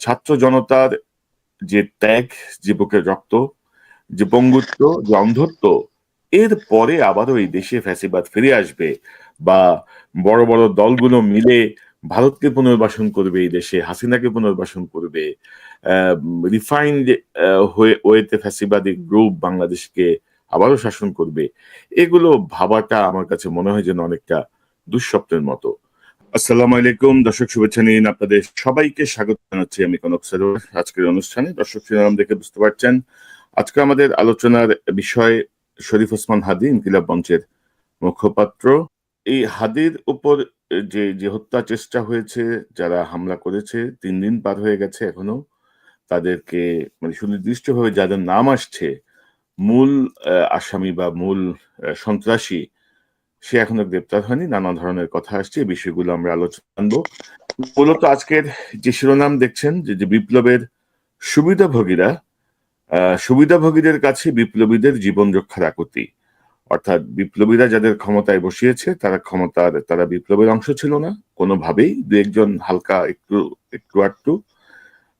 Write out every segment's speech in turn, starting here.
ছাত্র জনতার যে ত্যাগ, যে বুকের রক্ত, যে পঙ্গুত্ব, যে অন্ধত্ব, এর পরে আবারও এই দেশে ফ্যাসিবাদ ফিরে আসবে, বা বড় বড় দলগুলো মিলে ভারতকে পুনর্বাসন করবে, এই দেশে হাসিনাকে পুনর্বাসন করবে, রিফাইন্ড ওয়েতে ফ্যাসিবাদী গ্রুপ বাংলাদেশকে আবারও শাসন করবে, এগুলো ভাবাটা আমার কাছে মনে হয় যেন অনেকটা দুঃস্বপ্নের মতো। আসসালামু আলাইকুম দর্শক, শুভেচ্ছা নিন, আপনাদের সবাইকে স্বাগত জানাচ্ছি আমি কনক সরোয়ার আজকের অনুষ্ঠানে। দর্শক শিরোনাম দেখে বুঝতে পারছেন আজকে আমাদের আলোচনার বিষয় শরীফ ওসমান হাদী, ইনকিলাব মঞ্চের মুখপাত্র। এই হাদির উপর যে যে হত্যা চেষ্টা হয়েছে, যারা হামলা করেছে, 3 দিন পার হয়ে গেছে, এখনো তাদেরকে মানে সুনির্দিষ্টভাবে যাদের নাম আসছে, মূল আসামি বা মূল সন্ত্রাসী, সে এখনো গ্রেপ্তার হয়নি। নানা ধরনের কথা আসছে, এই বিষয়গুলো আমরা আলোচনা আনবো। মূলত আজকের যে শিরোনাম দেখছেন, যে যে বিপ্লবের সুবিধাভোগীরা, সুবিধাভোগীদের কাছে বিপ্লবীদের জীবন রক্ষার আকুতি। অর্থাৎ বিপ্লবীরা যাদের ক্ষমতায় বসিয়েছে, তারা বিপ্লবের অংশ ছিল না কোনোভাবেই। দু একজন হালকা একটু একটু আধটু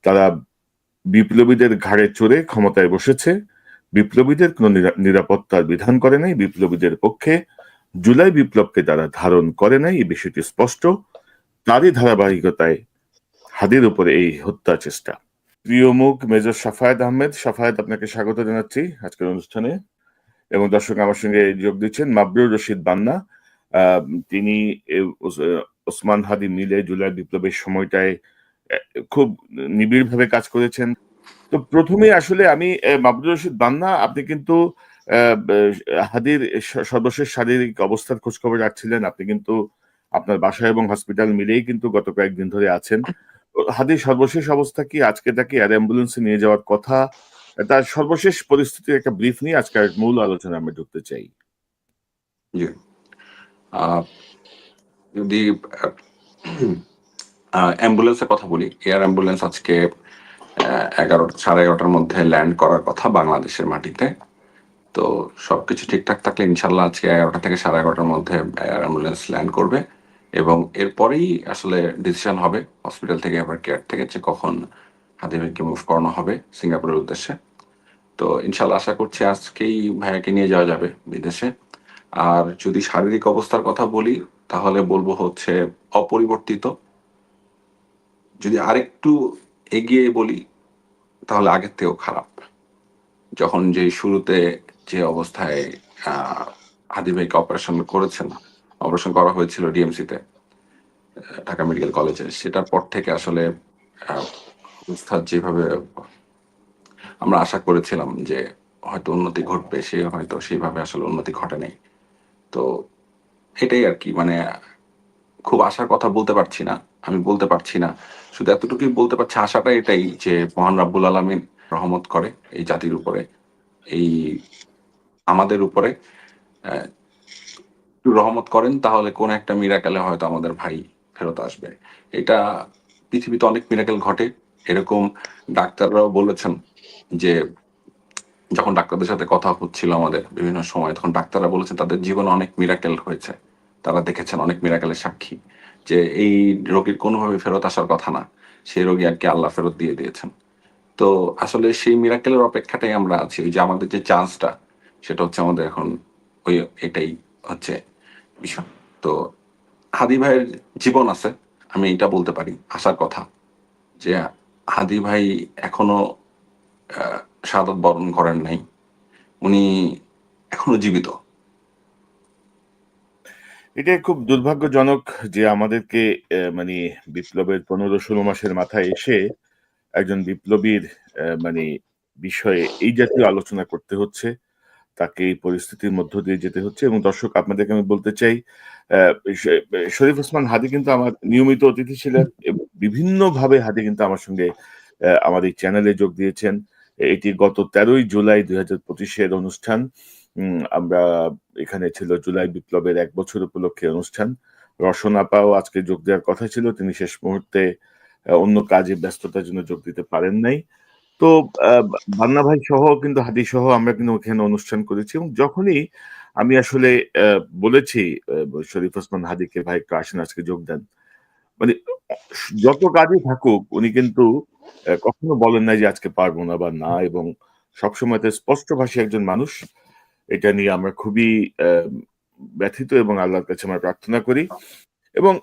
তারা বিপ্লবীদের ঘাড়ে চড়ে ক্ষমতায় বসেছে, বিপ্লবীদের কোনো নিরাপত্তার বিধান করে নাই, বিপ্লবীদের পক্ষে জুলাই বিপ্লবকে তারা ধারণ করে নাই, এই বিষয়টি স্পষ্ট। তারই ধারাবাহিকতায় হাদির উপরে এই হত্যা চেষ্টা। প্রিয় মুখ মেজর সাফায়েত আহমেদ, সাফায়েত, আপনাকে স্বাগত জানাচ্ছি আজকের অনুষ্ঠানে। এবং দর্শক আমার সঙ্গে যোগ দিচ্ছেন মাবরুর রশিদ বান্না। আহ, তিনি ওসমান হাদি মিলে জুলাই বিপ্লবের সময়টায় খুব নিবিড়ভাবে কাজ করেছেন। তো প্রথমে আসলে আমি মাবরুর রশিদ বান্না, আপনি কিন্তু হাদির সর্বশেষ শারীরিক অবস্থার খোঁজ খবর রাখছিলেন। আপনি কিন্তু আপনার বাসা এবং হসপিটাল মিলেই কিন্তু গত কয়েকদিন ধরে আছেন। তো হাদির সর্বশেষ অবস্থা কি? আজকে তাকে এয়ার অ্যাম্বুলেন্সে নিয়ে যাওয়ার কথা। তার সর্বশেষ পরিস্থিতির একটা ব্রিফ নিয়ে আজকের মূল আলোচনা আমি ঢুকতে চাই। জি। যদি অ্যাম্বুলেন্সের কথা বলি, এয়ার অ্যাম্বুলেন্স আজকে 11:30 মধ্যে ল্যান্ড করার কথা বাংলাদেশের মাটিতে। তো সবকিছু ঠিকঠাক থাকলে ইনশাল্লাহ আজকে 11টা থেকে 11:30 মধ্যে এয়ার অ্যাম্বুলেন্স ল্যান্ড করবে, এবং এরপরেই আসলে ডিসিশন হবে হসপিটাল থেকে, আবার কেয়ার থেকে, যে কখন হাদিভাইকে মুভ করানো হবে সিঙ্গাপুরের উদ্দেশ্যে। তো ইনশাল্লাহ আশা করছি আজকেই ভাইয়াকে নিয়ে যাওয়া যাবে বিদেশে। আর যদি শারীরিক অবস্থার কথা বলি, তাহলে বলবো হচ্ছে অপরিবর্তিত। যদি আরেকটু এগিয়ে বলি, তাহলে আগের থেকেও খারাপ। যখন যে শুরুতে যে অবস্থায় হাদি ভাইকে অপারেশন করা হয়েছিল ডিএমসিতে, ঢাকা মেডিকেল কলেজে, সেটার পর থেকে আসলে অবস্থা যেভাবে আমরা আশা করেছিলাম যে হয়তো উন্নতি ঘটবে, সে হয়তো সেইভাবে আসলে উন্নতি ঘটে নাই। তো এটাই আর কি, মানে খুব আশার কথা বলতে পারছি না, আমি বলতে পারছি না, শুধু এতটুকুই বলতে পারছি, আশাটা এটাই যে মহান রাব্বুল আলামিন রহমত করে এই জাতির উপরে, এই আমাদের উপরে একটু রহমত করেন, তাহলে কোন একটা মিরাকেলে হয়তো আমাদের ভাই ফেরত আসবে। এটা পৃথিবীতে অনেক মিরাকেল ঘটে এরকম। ডাক্তাররাও বলেছেন যে, যখন ডাক্তারদের সাথে কথা হচ্ছিল আমাদের বিভিন্ন সময়, তখন ডাক্তাররা বলেছেন তাদের জীবনে অনেক মিরাকেল হয়েছে, তারা দেখেছেন অনেক মিরাকেলের সাক্ষী, যে এই রোগীর কোনোভাবে ফেরত আসার কথা না, সেই রোগী আর কি আল্লাহ ফেরত দিয়ে দিয়েছেন। তো আসলে সেই মিরাকেলের অপেক্ষাটাই আমরা আছি। ওই যে আমাদের যে চান্সটা, সেটা হচ্ছে আমাদের এখন ওই, এটাই হচ্ছে বিষয়। তো হাদি ভাইয়ের জীবন আছে, আমি এটা বলতে পারি আশার কথা, যে হাদি ভাই এখনো শাহাদাত বরণ করেন নাই, উনি এখনো জীবিত। এটা খুব দুর্ভাগ্যজনক যে আমাদেরকে মানে বিপ্লবের 15-16 মাসের মাথায় এসে একজন বিপ্লবীর মানে বিষয়ে এই জাতীয় আলোচনা করতে হচ্ছে, তাকে এই পরিস্থিতির মধ্য দিয়ে যেতে হচ্ছে। এবং দর্শক, আপনাদেরকে আমি বলতে চাই, আহ, শরীফ ওসমান হাদী কিন্তু আমার নিয়মিত অতিথি ছিলেন, এবং বিভিন্নভাবে হাদী কিন্তু আমার সঙ্গে আমার এই চ্যানেলে যোগ দিয়েছেন। এটি গত 13ই জুলাই 2025-এর অনুষ্ঠান। আমরা এখানে ছিল জুলাই বিপ্লবের 1 বছর উপলক্ষে অনুষ্ঠান। রসন আপাও আজকে যোগ দেওয়ার কথা ছিল, তিনি শেষ মুহূর্তে অন্য কাজে ব্যস্ততার জন্য যোগ দিতে পারেন নাই। তো আহ, বান্না ভাই সহ কিন্তু হাদি সহ আমরা কিন্তু ওখানে অনুষ্ঠান করেছি, এবং যখনই আমি আসলে বলেছি শরীফ ওসমান হাদিকে, ভাই একটু আসেন আজকে যোগ দেন, মানে যত কাজই থাকুক উনি কিন্তু কখনো বলেন নাই যে আজকে পারবো না বা না, এবং সবসময় স্পষ্টভাষী একজন মানুষ। এটা নিয়ে আমরা খুবই ব্যথিত এবং আল্লাহর কাছে আমরা প্রার্থনা করি। এবং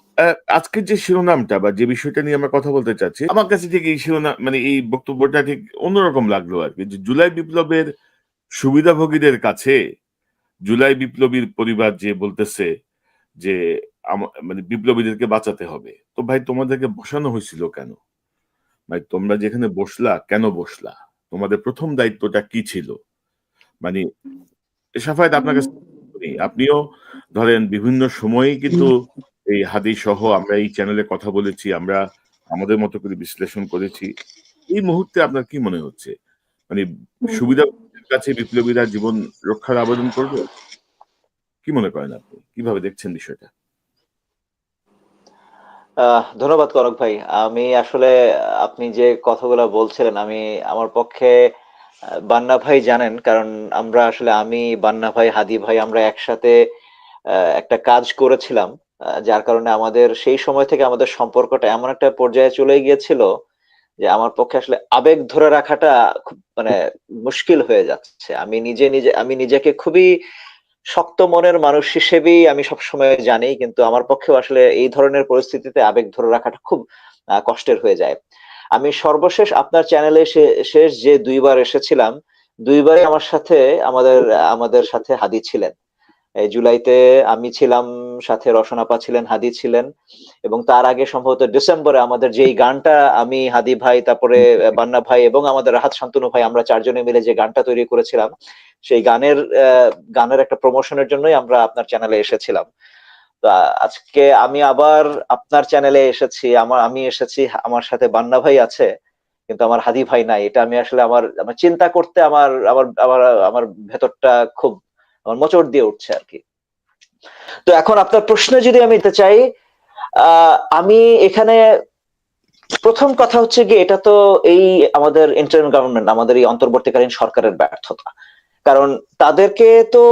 আজকের যে শিরোনামটা বা যে বিষয়টা নিয়ে আমরা কথা বলতে চাচ্ছি, আমার কাছে ঠিক এই শিরোনাম মানে এই বক্তব্যটা ঠিক অন্যরকম লাগলো আরকি। যে জুলাই বিপ্লবের সুবিধাভোগীদের কাছে জুলাই বিপ্লবীর পরিবার যে বলতেছে যে মানে বিপ্লবীদেরকে বাঁচাতে হবে। তো ভাই তোমাদেরকে বসানো হয়েছিল কেন? ভাই তোমরা যেখানে বসলা, কেন বসলা? তোমাদের ১ম দায়িত্বটা কি ছিল? মানে শাফায়েত আপনার কাছে শুনি। আপনিও ধরেন বিভিন্ন সময়েই কিন্তু এই হাদীস সহ আমরা এই চ্যানেলে কথা বলেছি। আমরা আমাদের মতো করে বিশ্লেষণ করেছি। এই মুহূর্তে আপনার কি মনে হচ্ছে? মানে সুবিধাভোগীদের কাছে বিপ্লবীরা জীবন রক্ষার আবেদন করবে? কি মনে করেন আপনি? কিভাবে দেখছেন বিষয়টা? ধন্যবাদ কনক ভাই। আমি আসলে আপনি যে কথাগুলা বলছিলেন আমি আমার পক্ষে বান্না ভাই জানেন, কারণ আমরা আসলে আমি, বান্না ভাই, হাদি ভাই আমরা একসাথে একটা কাজ করেছিলাম। যার কারণে আমাদের সেই সময় থেকে আমাদের সম্পর্কটা এমন একটা পর্যায়ে চলে গিয়েছিল যে আমার পক্ষে আসলে আবেগ ধরে রাখাটা খুব মানে মুশকিল হয়ে যাচ্ছে। আমি নিজেকে খুবই শক্ত মনের মানুষ হিসেবেই আমি সবসময় জানি, কিন্তু আমার পক্ষেও আসলে এই ধরনের পরিস্থিতিতে আবেগ ধরে রাখাটা খুব কষ্টের হয়ে যায়। আমি সর্বশেষ আপনার চ্যানেলে শেষ যে ২ বার এসেছিলাম, ২ বারই আমাদের সাথে হাদী ছিলেন। এই জুলাইতে আমি ছিলাম, সাথে রওশন আপা ছিলেন, হাদী ছিলেন, এবং তার আগে সম্ভবত ডিসেম্বরে আমাদের যেই গানটা আমি, হাদী ভাই, তারপরে বান্না ভাই এবং আমাদের রাহাত শান্তনু ভাই আমরা ৪ জনে মিলে যে গানটা তৈরি করেছিলাম, সেই গানের একটা প্রমোশনের জন্যই আমরা আপনার চ্যানেলে এসেছিলাম। তো আজকে আমি আবার আপনার চ্যানেলে এসেছি। আমি এসেছি, আমার সাথে বান্না ভাই আছে, কিন্তু আমার হাদী ভাই নাই। এটা আমি আসলে আমার চিন্তা করতে আমার আমার আমার আমার ভেতরটা খুব আমার মোচড় দিয়ে উঠছে আরকি। তো এখন আপনার প্রশ্নে যদি আমি যেতে চাই, আমি এখানে ১ম কথা হচ্ছে গিয়ে এটা তো এই আমাদের ইন্টারিম গভর্নমেন্ট, আমাদের এই অন্তর্বর্তীকালীন সরকারের ব্যর্থতা। কারণ তাদেরকে তো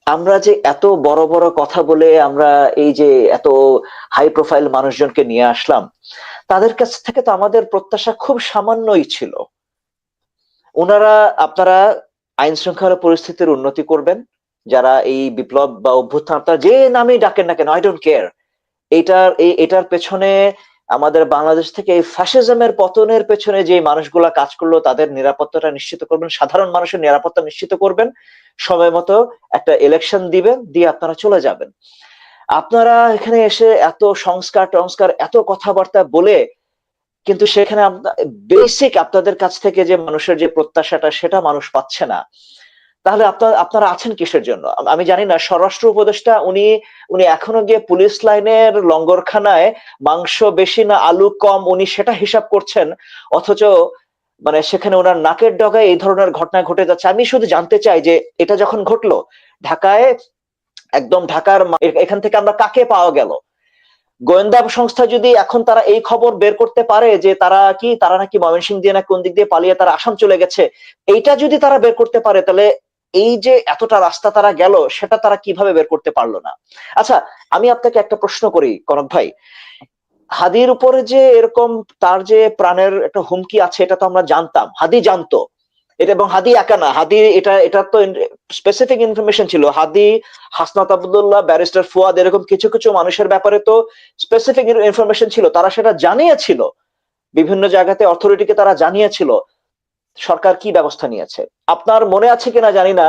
আমরা যে এত বড় বড় কথা বলে আমরা এই যে এত হাই প্রোফাইল মানুষজনকে নিয়ে আসলাম, তাদের কাছ থেকে তো আমাদের প্রত্যাশা খুব সামান্যই ছিল। উনারা আপনারা আইন শৃঙ্খলা পরিস্থিতির উন্নতি করবেন, যারা এই বিপ্লব বা অভ্যুত্থান আপনারা যে নামেই ডাকেন না কেন, আই ডোন্ট কেয়ার, এটার পেছনে আমাদের বাংলাদেশ থেকে এই ফ্যাসিজমের পতনের পেছনে যে মানুষগুলা কাজ করলো তাদের নিরাপত্তাটা নিশ্চিত করবেন, সাধারণ মানুষের নিরাপত্তা নিশ্চিত করবেন, সময় মতো একটা ইলেকশন দিবেন, দিয়ে আপনারা চলে যাবেন। আপনারা এখানে এসে এত সংস্কার টংস্কার এত কথাবার্তা বলে, কিন্তু সেখানে বেসিক আপনাদের কাছ থেকে যে মানুষের যে প্রত্যাশাটা সেটা মানুষ পাচ্ছে না। তাহলে আপনারা আছেন কিসের জন্য? আমি জানি না, স্বরাষ্ট্র উপদেষ্টা উনি উনি এখনো গিয়ে পুলিশ লাইনের লঙ্গরখানায় মাংস বেশি না আলু কম উনি সেটা হিসাব করছেন, অথচ মানে সেখানে ওনার নাকের ডগায় এই ধরনের ঘটনা ঘটে যাচ্ছে। আমি শুধু জানতে চাই যে এটা যখন ঘটলো ঢাকায়, একদম ঢাকার এখান থেকে আমরা কাকে পাওয়া গেল? গোয়েন্দা সংস্থা যদি এখন তারা এই খবর বের করতে পারে যে তারা নাকি ময়মনসিংহ দিয়ে না কোন দিক দিয়ে পালিয়ে তারা আসাম চলে গেছে, এইটা যদি তারা বের করতে পারে, তাহলে এই যে এতটা রাস্তা তারা গেল সেটা তারা কিভাবে বের করতে পারলো না? আচ্ছা, আমি আপনাকে একটা প্রশ্ন করি কনক ভাই। হাদির উপরে যে এরকম তার যে প্রাণের একটা হুমকি আছে এটা তো আমরা জানতাম, হাদি জানতো এটা, এবং হাদি একা না, হাদি এটা তো স্পেসিফিক ইনফরমেশন ছিল। হাদি, হাসনাত আব্দুল্লাহ, ব্যারিস্টার ফুয়াদ, এরকম কিছু কিছু মানুষের ব্যাপারে তো স্পেসিফিক ইনফরমেশন ছিল, তারা সেটা জানিয়েছিল, বিভিন্ন জায়গাতে অথরিটিকে তারা জানিয়েছিল। সরকার কি ব্যবস্থা নিয়েছে আপনার মনে আছে কিনা জানি না,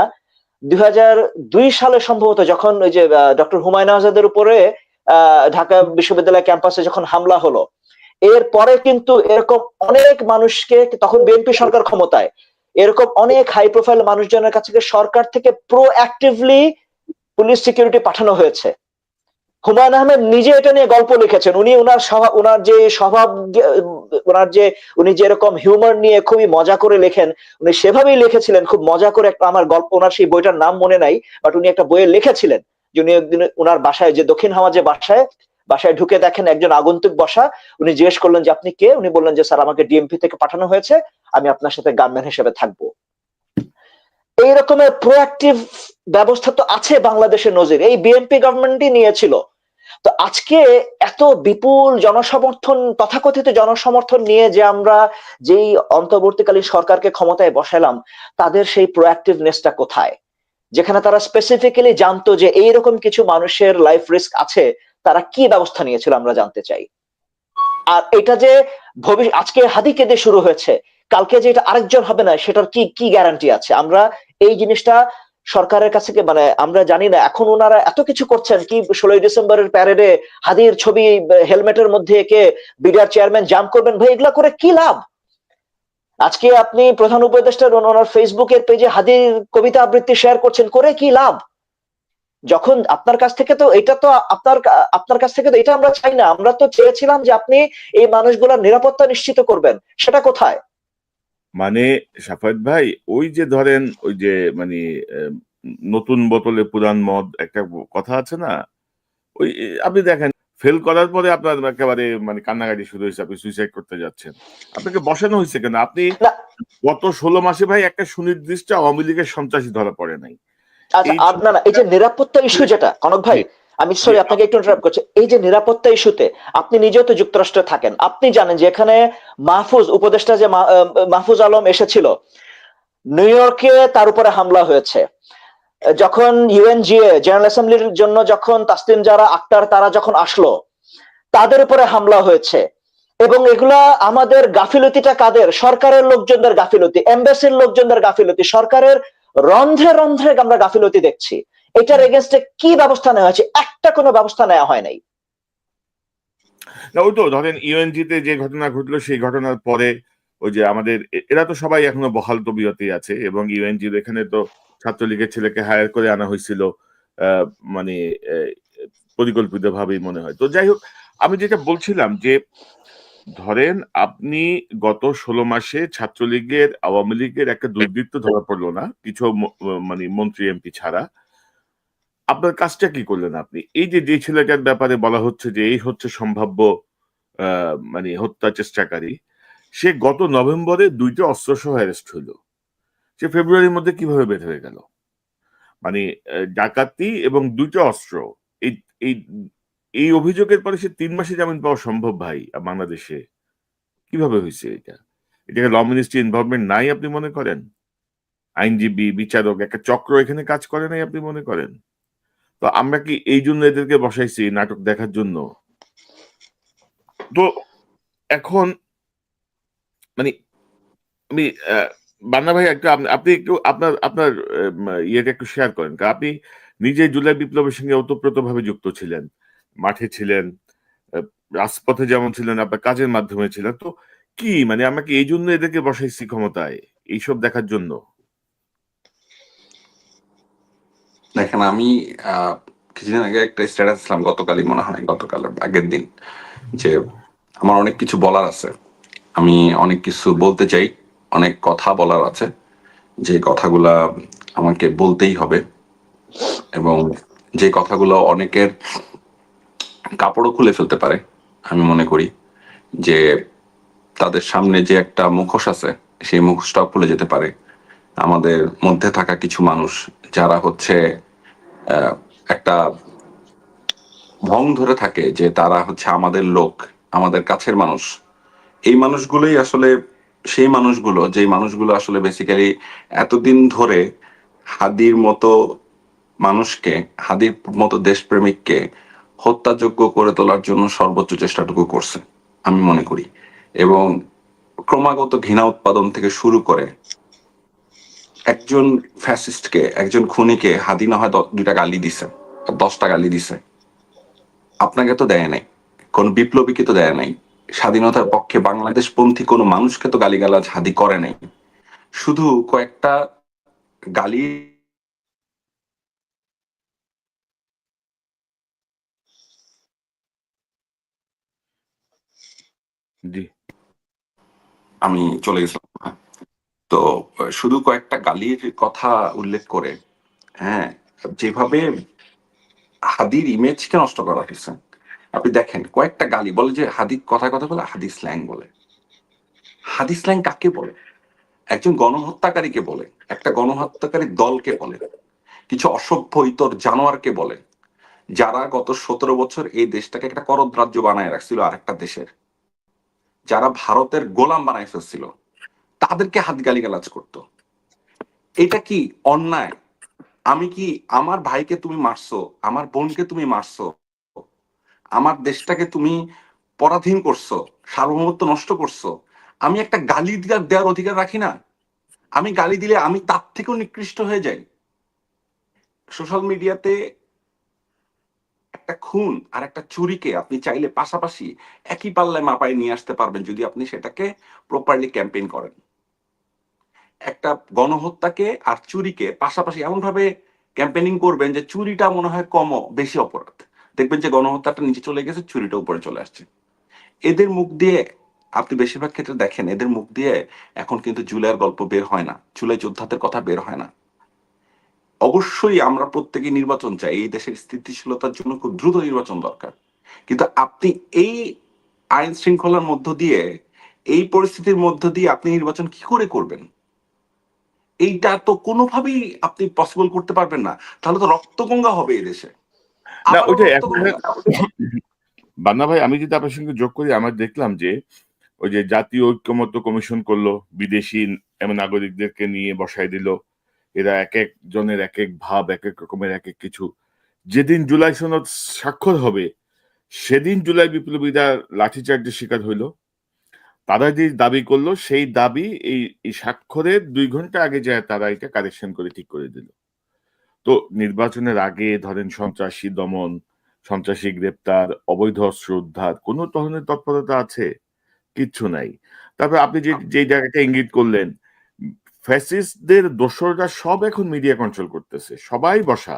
২০০২ সালে সম্ভবত যখন ওই যে ডক্টর হুমায়ুন আজাদের উপরে ঢাকা বিশ্ববিদ্যালয় ক্যাম্পাসে যখন হামলা হলো, এরপরে কিন্তু এরকম অনেক মানুষকে, তখন বিএনপি সরকার ক্ষমতায়, এরকম অনেক হাই প্রোফাইল মানুষজনের কাছে সরকার থেকে প্রোঅ্যাক্টিভলি পুলিশ সিকিউরিটি পাঠানো হয়েছে। হুমায়ুন আহমেদ নিজে এটা নিয়ে গল্প লিখেছেন। উনি ওনার যে স্বভাব, ওনার যে উনি যে এরকম হিউমার নিয়ে খুবই মজা করে লেখেন, উনি সেভাবেই লিখেছিলেন খুব মজা করে। একটা আমার গল্প, ওনার সেই বইটার নাম মনে নাই, বাট উনি একটা বইয়ে লিখেছিলেন যে উনি একদিন ওনার বাসায়, যে দক্ষিণ হাওয়া যে বাসায় ঢুকে দেখেন একজন আগন্তুক বসা। উনি জিজ্ঞেস করলেন যে আপনি কে? উনি বললেন যে স্যার আমাকে ডিএমপি থেকে পাঠানো হয়েছে, আমি আপনার সাথে গানম্যান হিসেবে থাকবো। এই রকমের প্রোঅ্যাক্টিভ ব্যবস্থা তো আছে বাংলাদেশের নজির, এই বিএনপি গভর্নমেন্টই নিয়েছিল। তো আজকে এত বিপুল জনসমর্থন, তথাকথিত জনসমর্থন নিয়ে যে আমরা যেই অন্তর্বর্তীকালীন সরকারকে ক্ষমতায় বসালাম, তাদের সেই প্রোঅ্যাক্টিভনেসটা কোথায়? যেখানে তারা স্পেসিফিক্যালি জানতো যে এইরকম কিছু মানুষের লাইফ রিস্ক আছে, তারা কি ব্যবস্থা নিয়েছিল আমরা জানতে চাই। আর এটা যে আজকে হাদি কেঁদে শুরু হয়েছে, কালকে যে এটা আরেকজন হবে না, সেটার কি কি গ্যারান্টি আছে? আমরা এই জিনিসটা সরকারের কাছে মানে আমরা জানি না। এখন ওনারা এত কিছু করছেন, কি 16ই ডিসেম্বরের প্যারেডে হাদির ছবি হেলমেটের মধ্যে এঁকে বিডিআর চেয়ারম্যান জাম্প করবেন, ভাই এগুলা করে কি লাভ? আজকে আপনি প্রধান উপদেষ্টার ওনার ফেসবুকের পেজে হাদির কবিতা আবৃত্তি শেয়ার করছেন, করে কি লাভ? যখন আপনার কাছ থেকে তো এটা তো আপনার কাছ থেকে তো এটা আমরা চাই না। আমরা তো চেয়েছিলাম যে আপনি এই মানুষগুলোর নিরাপত্তা নিশ্চিত করবেন, সেটা কোথায়? মানে সাফায়েত ভাই, ওই যে ধরেন ওই যে মানে নতুন বোতলে পুরান মদ একটা কথা আছে না, ওই আপনি দেখেন ফেল করার পরে আপনার একেবারে মানে কান্নাকাটি শুরু হয়েছে, আপনি সুইসাইড করতে যাচ্ছেন, আপনাকে বসানো হয়েছে কেন? আপনি না, গত 16 মাসে ভাই একটা সুনির্দিষ্ট আওয়ামী লীগের সন্ত্রাসী ধরা পড়ে নাই। আচ্ছা, এই না না, এই যে নিরাপত্তা ইস্যু যেটা, কনক ভাই, জি আমি জি সরি আপনাকে একটু ইন্টারাপ্ট করছি। এই যে নিরাপত্তা ইস্যুতে আপনি নিজেও তো যুক্তরাষ্ট্রে থাকেন, আপনি জানেন যে এখানে মাহফুজ উপদেষ্টা যে মাহফুজ আলম এসেছিল, নিউ ইয়র্কে তার উপরে হামলা হয়েছে। যখন ইউএনজিএ জেনারেল অ্যাসেম্বলির জন্য যখন তাসলিম জারা আক্তার তারা যখন আসলো, তাদের উপরে হামলা হয়েছে। এবং এগুলা আমাদের গাফিলতিটা কাদের? সরকারের লোকজনদের গাফিলতি, এমবাসির লোকজনদের গাফিলতি, সরকারের রন্ধ্রে রন্ধ্রে আমরা গাফিলতি দেখছি। এটার এগেনস্টে কি ব্যবস্থা নেওয়া হয়েছে? একটা কোনো ব্যবস্থা নেওয়া হয় নাই। না, ওই তো ধরেন ইউএনজি তে যে ঘটনা ঘটলো সেই ঘটনার পরে ওই যে আমাদের এরা তো সবাই এখনো বহাল তবিয়তেই আছে, এবং ইউএনজির এখানে তো ছাত্রলীগের ছেলেকে হায়ার করে আনা হয়েছিল আহ, মানে পরিকল্পিত ভাবেই মনে হয়। তো যাই হোক, আমি যেটা বলছিলাম যে ধরেন আপনি গত 16 মাসে ছাত্রলীগের আওয়ামী লীগের একটা দুর্বৃত্ত ধরা পড়লো না, কিছু মানে মন্ত্রী এমপি ছাড়া, আপনার কাজটা কি করলেন আপনি? এই যে যে ছেলেটার ব্যাপারে বলা হচ্ছে যে এই হচ্ছে সম্ভাব্য মানে হত্যা চেষ্টাকারী, সে গত নভেম্বরে 2টা অস্ত্রসহ অ্যারেস্ট হইল, সে ফেব্রুয়ারির মধ্যে কিভাবে বের হয়ে গেল? মানে ডাকাতি এবং 2টা অস্ত্র, এই এই এই অভিযোগের পরে সে 3 মাসে জামিন পাওয়া সম্ভব ভাই বাংলাদেশে? কিভাবে হয়েছে এটা? এটাকে ল মিনিস্ট্রি ইনভলভমেন্ট নাই আপনি মনে করেন? আইনজীবী বিচারক একটা চক্র এখানে কাজ করে নাই আপনি মনে করেন? তো আমরা কি এই জন্য এদেরকে বসাইছি নাটক দেখার জন্য? তো এখন মানে আমি বান্না ভাই একটু আপনি একটু আপনার আপনার ইয়েটা একটু শেয়ার করেন, কারণ আপনি নিজে জুলাই বিপ্লবের সঙ্গে ওতপ্রোতভাবে যুক্ত ছিলেন, মাঠে ছিলেন, আহ, রাজপথে যেমন ছিলেন, আপনার কাজের মাধ্যমে ছিলেন। তো কি মানে আমরা কি এই জন্য এদেরকে বসাইছি ক্ষমতায় এইসব দেখার জন্য? দেখেন, আমি আহ, কিছুদিন আগে একটা স্ট্যাটাস দিলাম, গতকালই মনে হয়, গতকাল আগের দিন, যে আমার অনেক কিছু বলার আছে, আমি অনেক কিছু বলতে চাই, অনেক কথা বলার আছে, যে কথাগুলা আমাকে বলতেই হবে, এবং যে কথাগুলো অনেকের কাপড়ও খুলে ফেলতে পারে। আমি মনে করি যে তাদের সামনে যে একটা মুখোশ আছে, সেই মুখোশটাও খুলে যেতে পারে। আমাদের মধ্যে থাকা কিছু মানুষ যারা হচ্ছে একটা ভং ধরে থাকে যে তারা হচ্ছে আমাদের লোক, আমাদের কাছের মানুষ, এই মানুষগুলোই আসলে সেই মানুষগুলো, যেই মানুষগুলো আসলে বেসিক্যালি এতদিন ধরে হাদির মতো মানুষকে, হাদির মতো দেশপ্রেমিককে হত্যাযোগ্য করে তোলার জন্য সর্বোচ্চ চেষ্টাটুকু করছে আমি মনে করি। এবং ক্রমাগত ঘৃণা উৎপাদন থেকে শুরু করে একজন ফ্যাসিস্টকে, একজন খুনিকে হাদি না হয় 2টা গালি দিছে, 10টা গালি দিছে, আপনাকে তো দেয় নাই, কোন বিপ্লবীকে তো দেয় নাই, স্বাধীনতার পক্ষে বাংলাদেশপন্থী কোনো মানুষকে তো গালিগালাজ হাদি করে নাই। শুধু কয়েকটা গালি। জি আমি চলে গেছিলাম। তো শুধু কয়েকটা গালির কথা উল্লেখ করে, হ্যাঁ, যেভাবে হাদির ইমেজকে নষ্ট করা হয়েছে, আপনি দেখেন কয়েকটা গালি বলে, যে হাদি কথায় কথা বলে হাদি স্ল্যাং বলে। হাদি স্ল্যাং কাকে বলে? একজন গণহত্যাকারীকে বলে, একটা গণহত্যাকারী দলকে বলে, কিছু অসভ্য ইতর জানোয়ারকে বলে, যারা গত 17 বছর এই দেশটাকে একটা করদ রাজ্য বানায় রাখছিল আরেকটা দেশের, যারা ভারতের গোলাম বানায় ফেলছিল, তাদেরকে হাত গালিগালাজ করতো। এটা কি অন্যায়? আমি কি, আমার ভাইকে তুমি মারছো, আমার বোনকে তুমি মারছো, আমার দেশটাকে তুমি পরাধীন করছো, সার্বভৌমত্ব নষ্ট করছো, আমি একটা গালি দেওয়ার অধিকার রাখি না? আমি গালি দিলে আমি তার থেকেও নিকৃষ্ট হয়ে যাই। সোশ্যাল মিডিয়াতে একটা খুন আর একটা চুরিকে আপনি চাইলে পাশাপাশি একই পাল্লায় মাপায় নিয়ে আসতে পারবেন যদি আপনি সেটাকে প্রপারলি ক্যাম্পেইন করেন। একটা গণহত্যাকে আর চুরিকে পাশাপাশি এমন ভাবে ক্যাম্পেইনিং করবেন যে চুরিটা মনে হয় কম বেশি অপরাধ, দেখবেন যে গণহত্যাটা নিচে চলে গেছে, চুরিটা উপরে চলে আসছে। এদের মুখ দিয়ে, আপনি বেশিরভাগ ক্ষেত্রে দেখেন এদের মুখ দিয়ে এখন কিন্তু জুলাইয়ের গল্প বের হয় না, জুলাই যোদ্ধাদের কথা বের হয় না। অবশ্যই আমরা প্রত্যেকে নির্বাচন চাই, এই দেশের স্থিতিশীলতার জন্য খুব দ্রুত নির্বাচন দরকার, কিন্তু আপনি এই আইন শৃঙ্খলার মধ্য দিয়ে, এই পরিস্থিতির মধ্য দিয়ে আপনি নির্বাচন কি করে করবেন? এইটা তো কোনোভাবেই আপনি পসিবল করতে পারবেন না। তাহলে তো রক্তগঙ্গা হবে এই দেশে, না আবারও ওইটাই এখন রক্তগঙ্গা। বান্না ভাই, আমি যদি আপনার সঙ্গে যোগ করি, আমরা দেখলাম যে ওই যে জাতীয় ঐক্যমত্য কমিশন করলো, বিদেশি নাগরিকদেরকে নিয়ে বসাই দিল, এরা এক এক জনের এক এক ভাব, এক এক রকমের এক এক কিছু। যেদিন জুলাই সনদ স্বাক্ষর হবে, সেদিন জুলাই বিপ্লবীরা লাঠিচার্জের শিকার হইল। তারা যে দাবি করলো, সেই দাবি এই স্বাক্ষরের 2 ঘন্টা আগে যায় তারা এটা কারেকশন করে ঠিক করে দিল। তো নির্বাচনের আগে ধরেন সন্ত্রাসী দমন, সন্ত্রাসী গ্রেপ্তার, অবৈধ অস্ত্র উদ্ধার, কোনো ধরনের তৎপরতা আছে? কিচ্ছু নাই। তারপর আপনি যে জায়গাটা ইঙ্গিত করলেন, ফ্যাসিস্টদের দোসররা সব এখন মিডিয়া কন্ট্রোল করতেছে, সবাই বসা,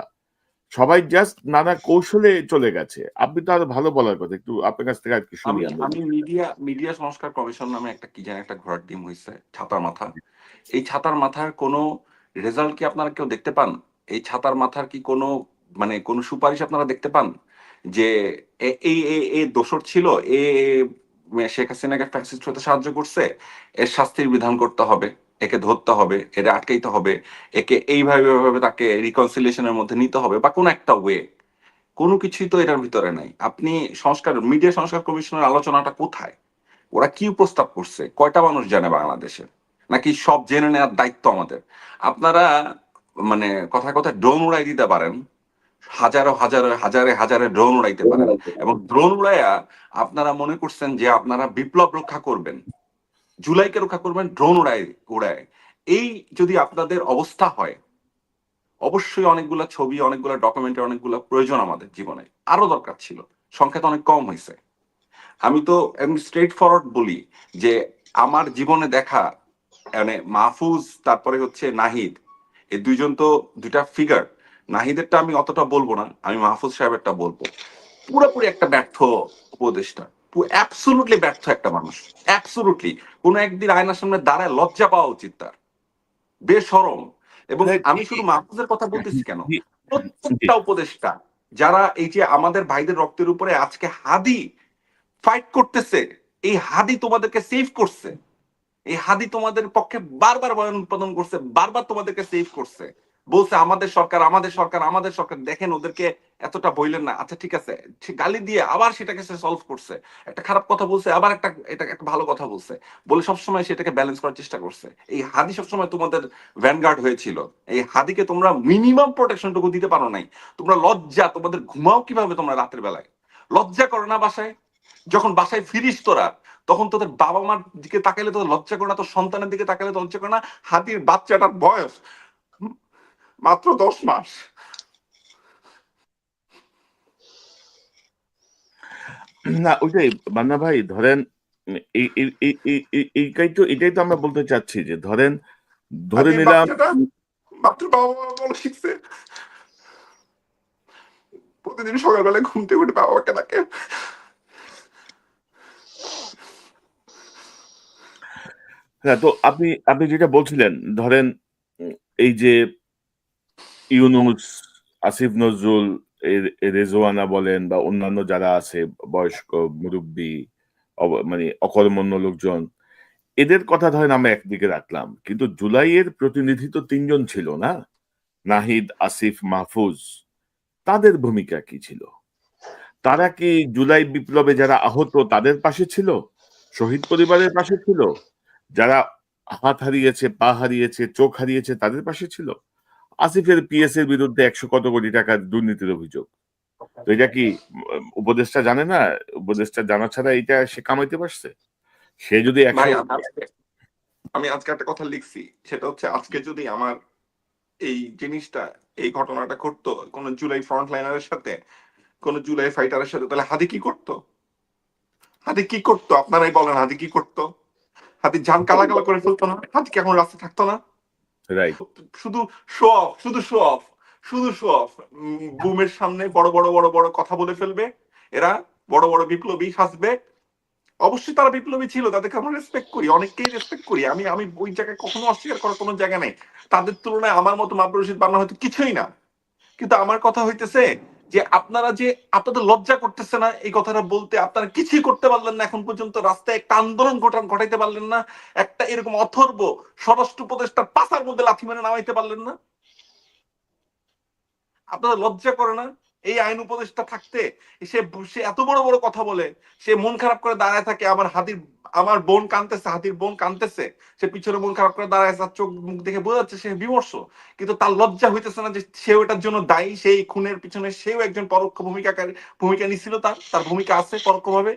সবাই জাস্ট নানা কৌশলে চলে গেছে। আপনি তো আরো ভালো বলার কথা, একটু আপনার কাছ থেকে আর কি শুনি আমি আমরা। আমি মিডিয়া মিডিয়া সংস্কার কমিশন নামে একটা কি জানি একটা ঘোড়ার ডিম হয়েছে, ছাতার মাথা। এই ছাতার মাথার কোনো রেজাল্ট কি আপনারা কেউ দেখতে পান? এই ছাতার মাথার কি কোনো, মানে কোনো সুপারিশ আপনারা দেখতে পান যে এই দোষর ছিল, এ শেখ হাসিনাকে ফ্যাসিস্ট হতে সাহায্য করছে, এর শাস্তির বিধান করতে হবে, একে ধরতে হবে, এর আটকাইতে হবে, একে এইভাবে এইভাবে তাকে রিকনসিলিয়েশনের মধ্যে নিতে হবে, বা কোনো একটা ওয়ে? কোনো কিছুই তো এটার ভিতরে নাই। আপনি সংস্কার, মিডিয়া সংস্কার কমিশনের আলোচনাটা কোথায়? ওরা কি প্রস্তাব করছে? কয়টা মানুষ জানে বাংলাদেশে? নাকি সব জেনে নেওয়ার দায়িত্ব আমাদের? আপনারা মানে কথায় কথায় ড্রোন উড়াই দিতে পারেন, হাজারো হাজারো হাজারে হাজারে ড্রোন উড়াইতে পারেন, এবং ড্রোন উড়াইয়া আপনারা মনে করছেন যে আপনারা বিপ্লব রক্ষা করবেন, জুলাইকে রক্ষা করবেন ড্রোন উড়াই উড়ায়। এই যদি আপনাদের অবস্থা হয়, অবশ্যই অনেকগুলা ছবি, অনেকগুলা ডকুমেন্টারি, অনেকগুলা প্রয়োজন আমাদের জীবনে, আরো দরকার ছিল, সংখ্যা তো অনেক কম হয়েছে। আমি তো এমনি স্ট্রেট ফরওয়ার্ড বলি যে আমার জীবনে দেখা, মানে মাহফুজ তারপরে হচ্ছে নাহিদ, এই দুইজন তো দুইটা ফিগার। নাহিদেরটা আমি অতটা বলবো না, আমি মাহফুজ সাহেবেরটা বলবো। পুরোপুরি একটা ব্যর্থ উপদেষ্টা, অ্যাবসলুটলি ব্যর্থ একটা মানুষ, অ্যাবসলুটলি। কোন একদিন আয়নার সামনে দাঁড়ায় লজ্জা পাওয়া উচিত তার, বেশরম। এবং আমি শুধু মাহফুজের কথা বলতেছি কেন, জি, জি। প্রত্যেকটা উপদেষ্টা যারা এই যে আমাদের ভাইদের রক্তের উপরে আজকে হাদি ফাইট করতেছে, এই হাদি তোমাদেরকে সেভ করছে, এই হাদি তোমাদের পক্ষে বারবার বয়ান উৎপাদন করছে, বারবার তোমাদেরকে সেভ করছে, বলছে আমাদের সরকার, আমাদের সরকার, আমাদের সরকার। দেখেন ওদেরকে এতটা বইলেন না। আচ্ছা ঠিক আছে, গালি দিয়ে আবার সেটাকে সে সলভ করছে, একটা খারাপ কথা বলছে, আবার এটা একটা ভালো কথা বলছে, বলে সবসময় সেটাকে ব্যালেন্স করার চেষ্টা করছে। এই হাদি সবসময় তোমাদের ভ্যানগার্ড হয়েছিল। এই হাদিকে তোমরা মিনিমাম প্রোটেকশনটুকু দিতে পারো নাই। তোমরা লজ্জা, তোমাদের ঘুমাও কিভাবে তোমরা রাতের বেলায়? লজ্জা করো না? বাসায় যখন বাসায় ফিরিস তোরা, তখন তোদের বাবা মার দিকে তাকাইলে তোদের লজ্জা করে না? তোর সন্তানের দিকে তাকাইলে তোর লজ্জা করে না? হাতির বাচ্চাটার বয়স মাত্র 10 মাস। না ওইটাই বান্না ভাই, ধরেন এটাই তো আমরা বলতে চাচ্ছি যে ধরেন, ধরে হাতির নিলাম। বাচ্চাটা মাত্র বাবা বাবা বলা শিখছে, প্রতিদিন সকালবেলায় ঘুম থেকে উঠে বাবাকে ডাকে। হ্যাঁ, তো আপনি আপনি যেটা বলছিলেন, ধরেন এই যে ইউনুস, আসিফ নজরুল, রেজওয়ানা বলেন বা অন্যান্য যারা আছে, বয়স্ক মুরব্বী, মানে অকর্মণ্য লোকজন, এদের কথা ধরেন আমরা একদিকে রাখলাম, কিন্তু জুলাইয়ের প্রতিনিধি তো 3 জন ছিল না? নাহিদ, আসিফ, মাহফুজ। তাদের ভূমিকা কি ছিল? তারা কি জুলাই বিপ্লবে যারা আহত তাদের পাশে ছিল? শহীদ পরিবারের পাশে ছিল? যারা হাত হারিয়েছে, পা হারিয়েছে, চোখ হারিয়েছে তাদের পাশে ছিল? আসিফের পিএস এর বিরুদ্ধে ১০০ কত কোটি টাকার দুর্নীতির অভিযোগ। তো এটা কি উপদেষ্টা জানে না? উপদেষ্টা জানা ছাড়া এটা সে কামাইতে পারছে? সে যদি ১০০ ভাই আমি আজকে একটা কথা লিখছি, সেটা হচ্ছে আজকে যদি আমার এই জিনিসটা, এই ঘটনাটা ঘটতো কোন জুলাই ফ্রন্টলাইনারের সাথে, কোন জুলাই ফাইটারের সাথে, তাহলে হাদি কি করতো? হাদি কি করতো? আপনারাই বলেন, হাদি কি করতো? হাতি জান কালা কালা করে ফেলতো না? হাতি কি এখন রাস্তা থাকতো না? রাইট। শুধু শো অফ, শুধু শো অফ, শুধু শো অফ। বুমের সামনে বড় বড় বড় বড় কথা বলে ফেলবে এরা, বড় বড় বিপ্লবী সাজবে। অবশ্যই তারা বিপ্লবী ছিল, তাদেরকে আমরা রেসপেক্ট করি, অনেককেই রেসপেক্ট করি। আমি আমি ওই জায়গায় কখনো অস্বীকার করার কোনো জায়গা নেই। তাদের তুলনায় আমার মতো মাবরুর রশিদ বান্না হয়তো কিছুই না। কিন্তু আমার কথা হইতেছে যে আপনারা যে, আপনাদের লজ্জা করতেছে না এই কথাটা বলতে? আপনারা কিছুই করতে পারলেন না এখন পর্যন্ত, রাস্তায় একটা আন্দোলন ঘটাইতে পারলেন না, একটা এরকম অথর্ব স্বরাষ্ট্র উপদেষ্টার পাশার মধ্যে লাথি মেরে নামাইতে পারলেন না। আপনাদের লজ্জা করে না? এই আইন উপদেষ্টা থাকতে সে সে এত বড় বড় কথা বলে, সে মন খারাপ করে দাঁড়ায় থাকে। আমার বোন কাঁদতেছে, হাতির বোন কাঁদতেছে, সে পিছনে মন খারাপ করে দাঁড়ায়, তার চোখ মুখ দেখে বোঝা যাচ্ছে সে বিমর্ষ। কিন্তু তার লজ্জা হইতেছে না যে সেও এটার জন্য দায়ী, সেই খুনের পিছনে সেও একজন পরোক্ষ ভূমিকা নিছিল, তার ভূমিকা আছে পরোক্ষভাবে।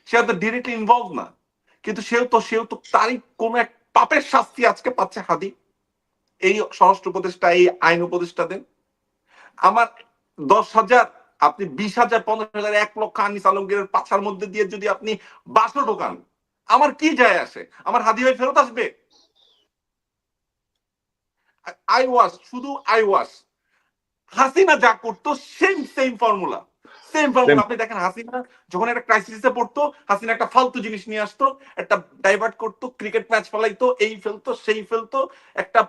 সে হয়তো ডিরেক্টলি ইনভলভ না, কিন্তু সেও তো তারই কোন এক পাপের শাস্তি আজকে পাচ্ছে হাদি, এই স্বরাষ্ট্র উপদেষ্টা, এই আইন উপদেষ্টাদের। আমার 10,000, আপনি 20,000, 15,000, 1,00,000 আনিস আলমগীরের পাছার মধ্যে দিয়ে যদি আপনি 12 ঢোকান, আমার কি যায় আসে? আমার হাদি ভাই ফেরত আসবে। শুধু আই ওয়াশ। হাসিনা যা করতো same same formula, same formula. আপনি দেখেন হাসিনা যখন একটা ক্রাইসিসে পড়তো, হাসিনা একটা ফালতু জিনিস নিয়ে আসতো, একটা ডাইভার্ট করতো, ক্রিকেট ম্যাচ ফেলাইতো, এই ফেলতো সেই ফেলতো, একটা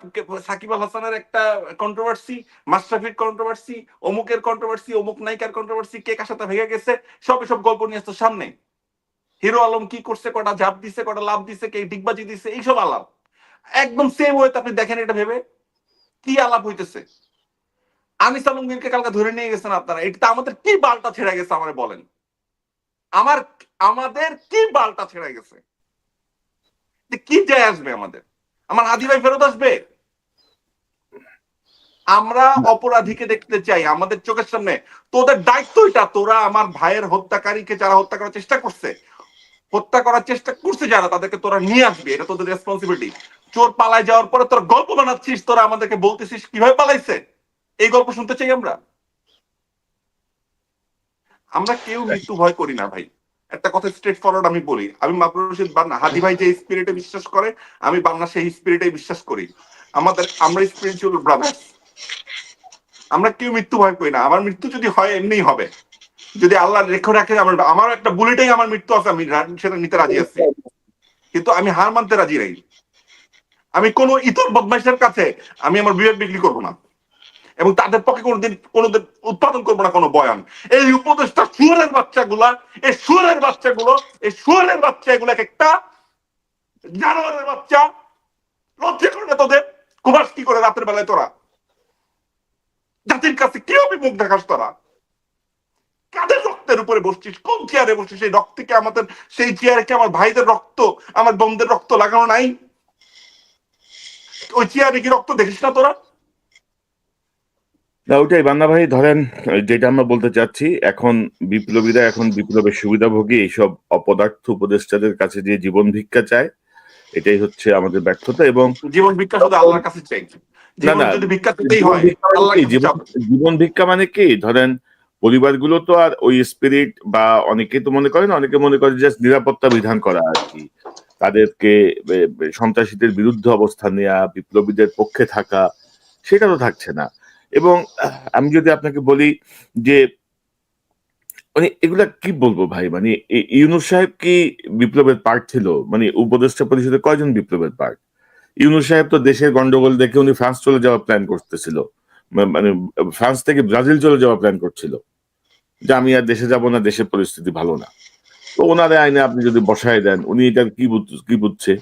সাকিব আল হাসানের একটা কন্ট্রোভার্সি, মাশরাফির কন্ট্রোভার্সি, অমুকের কন্ট্রোভার্সি, অমুক নায়িকার কন্ট্রোভার্সি, কে কার সাথে ভেঙে গেছে, সব গল্প নিয়ে আসতো সামনে। হিরো আলম কি করছে, কটা ঝাঁপ দিছে, কটা লাভ দিছে, কে ডিগবাজি দিছে, এইসব আলাপ। একদম সেম ওয়েতে আপনি দেখেন এটা ভেবে কি আলাপ হইতেছে। আনিস আলমগীরকে কালকে ধরে নিয়ে গেছেন আপনারা, এটা আমাদের কি বালটা ছেড়ে গেছে আমার বলেন? আমাদের কি বালটা ছেড়ে গেছে? কি যায় আসবে আমাদের? আমার হাদি ভাই ফেরত আসবে? আমরা অপরাধীকে দেখতে চাই আমাদের চোখের সামনে। তোদের দায়িত্ব এটা, তোরা আমার ভাইয়ের হত্যাকারীকে, যারা হত্যা করার চেষ্টা করছে যারা, তাদেরকে তোরা নিয়ে আসবি, এটা তোদের রেসপন্সিবিলিটি। চোর পালায় যাওয়ার পরে তোরা গল্প বানাচ্ছিস, তোরা আমাদেরকে বলতেছিস কিভাবে পালাইছে, এই গল্প শুনতে চাই আমরা। আমরা কেউ মৃত্যু ভয় করি না ভাই, একটা কথা স্ট্রেট ফরওয়ার্ড আমি বলি। আমি মাবরুর রশিদ বান্না, হাদি ভাই যে স্পিরিটে বিশ্বাস করে, আমি বান্না সেই স্পিরিটে বিশ্বাস করি। আমরা স্পিরিচুয়াল ব্রাদার্স, আমরা কেউ মৃত্যু ভয় করি না। আমার মৃত্যু যদি হয় এমনিই হবে, যদি আল্লাহ রেখে রাখে। আমার একটা বুলেটেই আমার মৃত্যু আছে, আমি সেটা নিতে রাজি আছি, কিন্তু আমি হার মানতে রাজি নাই। আমি কোন ইতর বদমাইশের কাছে আমি আমার বিবেক বিক্রি করবো না, এবং তাদের পক্ষে কোনোদিন উৎপাদন করবো না কোনো বয়ান। এই উপদেশটা শুয়োরের বাচ্চাগুলা, এই শুয়োরের বাচ্চাগুলো, এই শুয়োরের বাচ্চা, এগুলো একটা জানোয়ারের বাচ্চা। লজ্জা করে না তোদের? কুমাস কি করে রাতের বেলায় তোরা? জাতির কাছে কিভাবে মুখ দেখাস তোরা? কাদের রক্তের উপরে বসছিস? কোন চেয়ারে বসছিস? সেই রক্ত কি আমাদের, সেই চেয়ারে কি আমার ভাইদের রক্ত, আমার বোনদের রক্ত লাগানো নাই? ওই চেয়ারে কি রক্ত দেখিস না তোরা? না, ওইটাই বান্না ভাই। ধরেন যেটা আমরা বলতে চাচ্ছি, এখন বিপ্লবীরা এখন বিপ্লবের সুবিধাভোগী এইসব অপদার্থ উপদেষ্টাদের কাছে যে জীবন ভিক্ষা চায়, এটাই হচ্ছে আমাদের ব্যর্থতা। এবং জীবন ভিক্ষা শুধু আল্লাহর কাছে চাই। না জীবন না যদি ভিক্ষা পেতেই জীবন হয়, ভিক্ষা মানে আল্লাহর কি? কাছে চাও। জীবন ভিক্ষা মানে কি? ধরেন পরিবারগুলো তো আর ওই স্পিরিট, বা অনেকে তো মনে করেন, অনেকে মনে করে জাস্ট নিরাপত্তা বিধান করা আর কি, তাদেরকে সন্ত্রাসীদের বিরুদ্ধে অবস্থান নেওয়া, বিপ্লবীদের পক্ষে থাকা, সেটা তো থাকছে না। এবং আমি যদি আপনাকে বলি যে মানে এগুলা কি বলবো ভাই, মানে ইউনূস সাহেব কি বিপ্লবের পার্ট ছিল? মানে উপদেষ্টা পরিষদে কয়জন বিপ্লবের পার্ট? ইউনূস সাহেব তো দেশের গন্ডগোল দেখে উনি ফ্রান্স চলে যাওয়ার প্ল্যান করতেছিল, মানে ফ্রান্স থেকে ব্রাজিল চলে যাওয়ার প্ল্যান করছিল, যে আমি আর দেশে যাব না, দেশের পরিস্থিতি ভালো না। তো ওনারে আইনে আপনি যদি বসায় দেন, উনি এটা কি বুঝছে?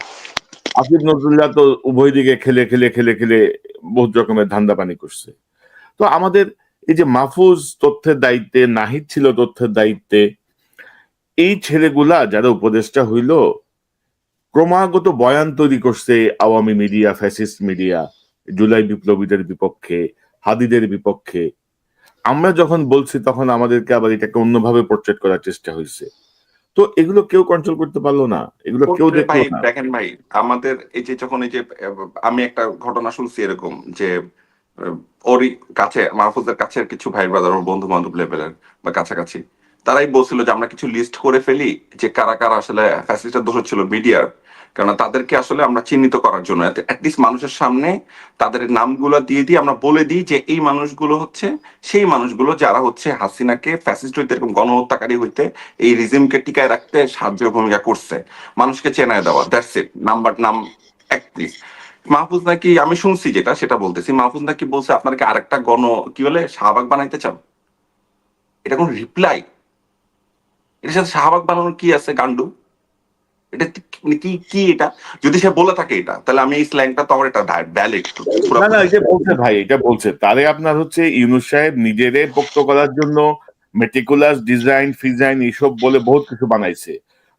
আসিফ নজরুল্লাহ তো উভয় দিকে খেলে খেলে খেলে খেলে বহুত রকমের ধান্দা পানি করছে। তো আমাদের এই যে মাহফুজ তথ্যের দায়িত্বে, নাহিদ ছিল তথ্যের দায়িত্বে, এই ছেলেগুলা যারা উপদেষ্টা হইল ক্রমাগত বয়ান তৈরি করছে Awami media, fascist media, July বিপ্লবীদের বিপক্ষে, হাদিদের বিপক্ষে। আমরা যখন বলছি তখন আমাদেরকে আবার এটাকে অন্যভাবে পোর্ট্রেট করার চেষ্টা হয়েছে। তো এগুলো কেউ কন্ট্রোল করতে পারলো না, এগুলো কেউ ভাই দেখলো না। দেখেন ভাই, আমাদের এই যে যখন এই যে আমি একটা ঘটনা শুনছি এরকম যে ওরই কাছে, মাহফুজের কাছের কিছু ভাই ব্রাদার, ওর বন্ধু বান্ধব লেভেলের বা কাছাকাছি, তারাই বলছিল যে আমরা কিছু লিস্ট করে ফেলি যে কারা কারা আসলে ফ্যাসিস্টের দোষ ছিল মিডিয়ার, কারণ তাদেরকে আসলে আমরা চিহ্নিত করার জন্য অ্যাটলিস্ট মানুষের সামনে তাদের নামগুলো দিয়ে দিয়ে আমরা বলে দিই যে এই মানুষগুলো হচ্ছে সেই মানুষগুলো যারা হচ্ছে হাসিনাকে ফ্যাসিস্ট হইতে, এরকম গণহত্যাকারী হইতে, এই রিজিমকে টিকায় রাখতে সাহায্যের ভূমিকা করছে, মানুষকে চেনায় দেওয়া, দ্যাটস ইট। নাম এক প্লিজ। মাহফুজ নাকি, আমি শুনছি যেটা সেটা বলতেছি, মাহফুজ নাকি বলছে আপনাকে আরেকটা কি বলে শাহবাগ বানাইতে চান। এটা কোন রিপ্লাই? এটার সাথে শাহবাগ বানানোর কি আছে গান্ডু? এটা মানে কি কি এটা? যদি সে বলে থাকে এটা, তাহলে আমি এই স্ল্যাংটা তো আমার এটা ভ্যালিড না না, পুরোপুরি। এটা বলছে ভাই, এটা বলছে। তারে আপনার হচ্ছে ইউনূস সাহেব নিজেরে পোক্ত করার জন্য মেটিকুলাস ডিজাইন ফিজাইন এইসব বলে বহুত কিছু বানাইছে।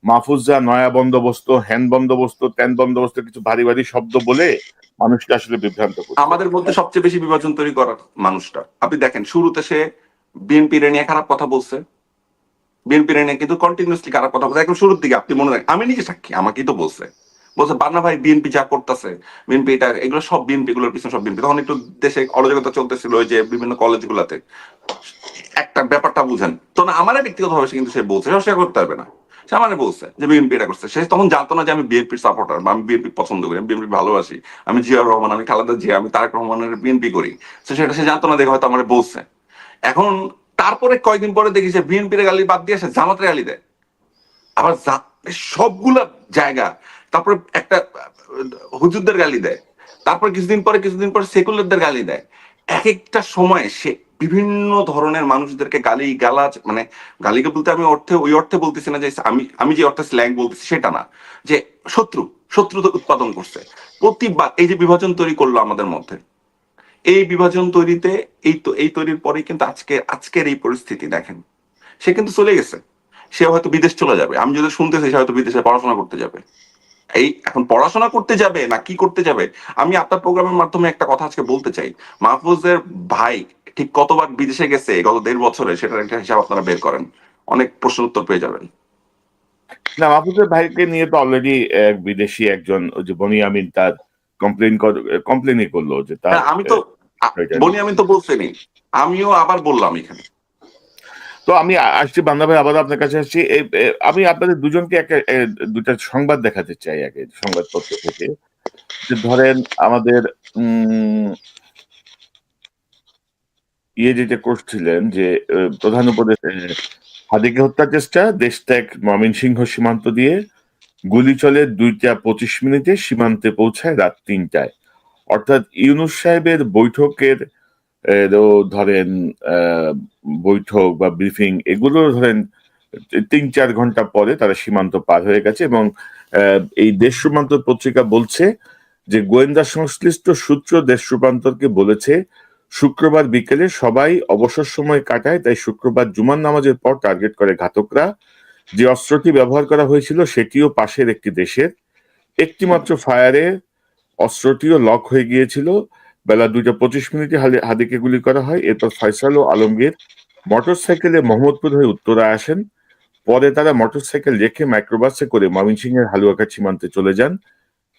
মাহফুজ যা নয়া বন্দোবস্ত, হ্যান বন্দোবস্ত, ত্যান বন্দোবস্ত, কিছু ভারী ভারী শব্দ বলে মানুষকে আসলে বিভ্রান্ত করছে। আমাদের মধ্যে সবচেয়ে বেশি বিভাজন তৈরি করার মানুষটা, আপনি দেখেন শুরুতে সে বিএনপি নিয়ে খারাপ কথা বলছে, বিএনপি নিয়ে কিন্তু কন্টিনিউসলি খারাপ কথা বলছে একদম শুরুর দিকে, আপনি মনে রাখেন, আমি নিজে সাক্ষী, আমাকেই তো বলছে, বলছে বান্না ভাই বিএনপি যা করতেছে, বিএনপি এটা, এগুলো সব বিএনপি, এগুলোর পিছনে সব বিএনপি। তখন একটু দেশে অরাজকতা চলতেছিল ওই যে বিভিন্ন কলেজগুলোতে, একটা ব্যাপারটা বুঝেন তো না, আমার ব্যক্তিগত ভাবে কিন্তু সে বলছে, সে করতে পারবে না, সে আমার বলছে যে বিএনপি এটা করছে। সে তখন জানতো না যে আমি বিএনপির সাপোর্টার বা আমি বিএনপি পছন্দ করি, আমি বিএনপি ভালোবাসি, আমি জিয়াউর রহমান, আমি খালেদা জিয়া, আমি তারেক রহমানের বিএনপি করি। সেটা সে জানতো না, দেখে হয়তো আমার বলছে। এখন তারপরে কয়েকদিন পরে দেখি যে বিএনপির গালি বাদ দিয়ে সে জামাতের গালি দেয়, আবার সবগুলা জায়গা, তারপরে একটা হুজুরদের গালি দেয়, তারপর কিছুদিন পরে সেকুলারদের গালি দেয়। এক একটা সময় সে বিভিন্ন ধরনের মানুষদেরকে গালি গালাজ, মানে গালিকে বলতে আমি ওই অর্থে বলতেছি না যে আমি যে অর্থে স্ল্যাং বলতেছি সেটা না, যে শত্রুতা উৎপাদন করছে প্রতিবার। এই যে বিভাজন তৈরি করলো আমাদের মধ্যে, এই বিভাজন তৈরিতে এই তৈরির পরেই কিন্তু আজকের এই পরিস্থিতি দেখেন। সে কিন্তু চলে গেছে, সে হয়তো বিদেশ চলে যাবে, আমি যদি শুনতেছি সে হয়তো বিদেশে পড়াশোনা করতে যাবে। এই এখন পড়াশোনা করতে যাবে না কি করতে যাবে, আমি আপনার প্রোগ্রামের মাধ্যমে একটা কথা আজকে বলতে চাই। মাহফুজের ভাই ঠিক কতবার বিদেশে গেছে গত 1.5 বছরে, সেটার একটা হিসাব আপনারা বের করেন, অনেক প্রশ্ন উত্তর পেয়ে যাবেন। না, মাহফুজের ভাইকে নিয়ে তো অলরেডি বিদেশি একজন, ওই যে বনিয়ামিন, তার কমপ্লেনই করলো যে তার হ্যাঁ, আমি তো আমি তো বলছিনি, আমিও আবার বললাম এখানে। তো আমি আসছি বান্দা ভাই, আবার আপনার কাছে আসছি। আমি আপনাদের দুজনকে একটা দুটা সংবাদ দেখাতে চাই আগে, সংবাদপত্র থেকে। যে ধরেন আমাদের যেটা করছিলেন যে প্রধান উপদেষ্টা হাদিকে হত্যার চেষ্টা, দেশ ত্যাগ, ময়মনসিংহ সীমান্ত দিয়ে গুলি চলে 2টা 25 মিনিটে, সীমান্তে পৌঁছায় রাত 3টায়। অর্থাৎ ইউনূস সাহেবের বৈঠকের ধরেন বৈঠক বা ব্রিফিং এগুলো ধরেন 3-4 ঘন্টা পরে তারা সীমান্ত পার হয়ে গেছে। এবং এই দেশ রূপান্তর পত্রিকা বলছে যে গোয়েন্দা সংশ্লিষ্ট সূত্র দেশ রূপান্তরকে বলেছে শুক্রবার বিকেলে সবাই অবসর সময় কাটায়, তাই শুক্রবার জুমার নামাজের পর টার্গেট করে ঘাতকরা। যে অস্ত্রটি ব্যবহার করা হয়েছিল সেটিও পাশের একটি দেশের। একটিমাত্র ফায়ারে অস্ত্রটিও লক হয়ে গিয়েছিল। বেলা 2টা 25 মিনিটে হাদিকে গুলি করা হয়। এরপর ফয়সাল ও আলমগীর মোটরসাইকেলে মোহাম্মদপুর হয়ে উত্তরায় আসেন। পরে তারা মোটরসাইকেল রেখে মাইক্রোবাসে করে ময়মনসিংহের হালুয়াঘাট সীমান্তে চলে যান।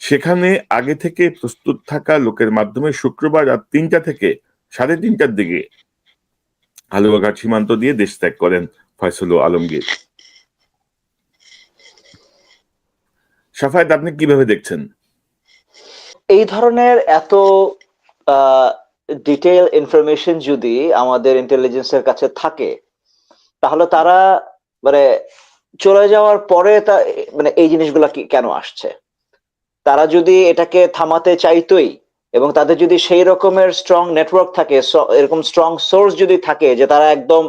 সেখানে আগে থেকে প্রস্তুত থাকা লোকের মাধ্যমে শুক্রবার রাত 3টা থেকে 3:30টার দিকে হালুয়াঘাট সীমান্ত দিয়ে দেশ ত্যাগ করেন ফয়সাল ও আলমগীর। সাফায়েত, আপনি কিভাবে দেখছেন? এই ধরনের এত ডিটেইল ইনফরমেশন যদি আমাদের ইন্টেলিজেন্সের কাছে থাকে, তাহলে তারা মানে চলে যাওয়ার পরে মানে এই জিনিসগুলা কেন আসছে? তারা যদি এটাকে থামাতে চাইতোই, এবং তাদের যদি সেই রকমের স্ট্রং নেটওয়ার্ক থাকে, এরকম স্ট্রং সোর্স যদি থাকে যে তারা একদম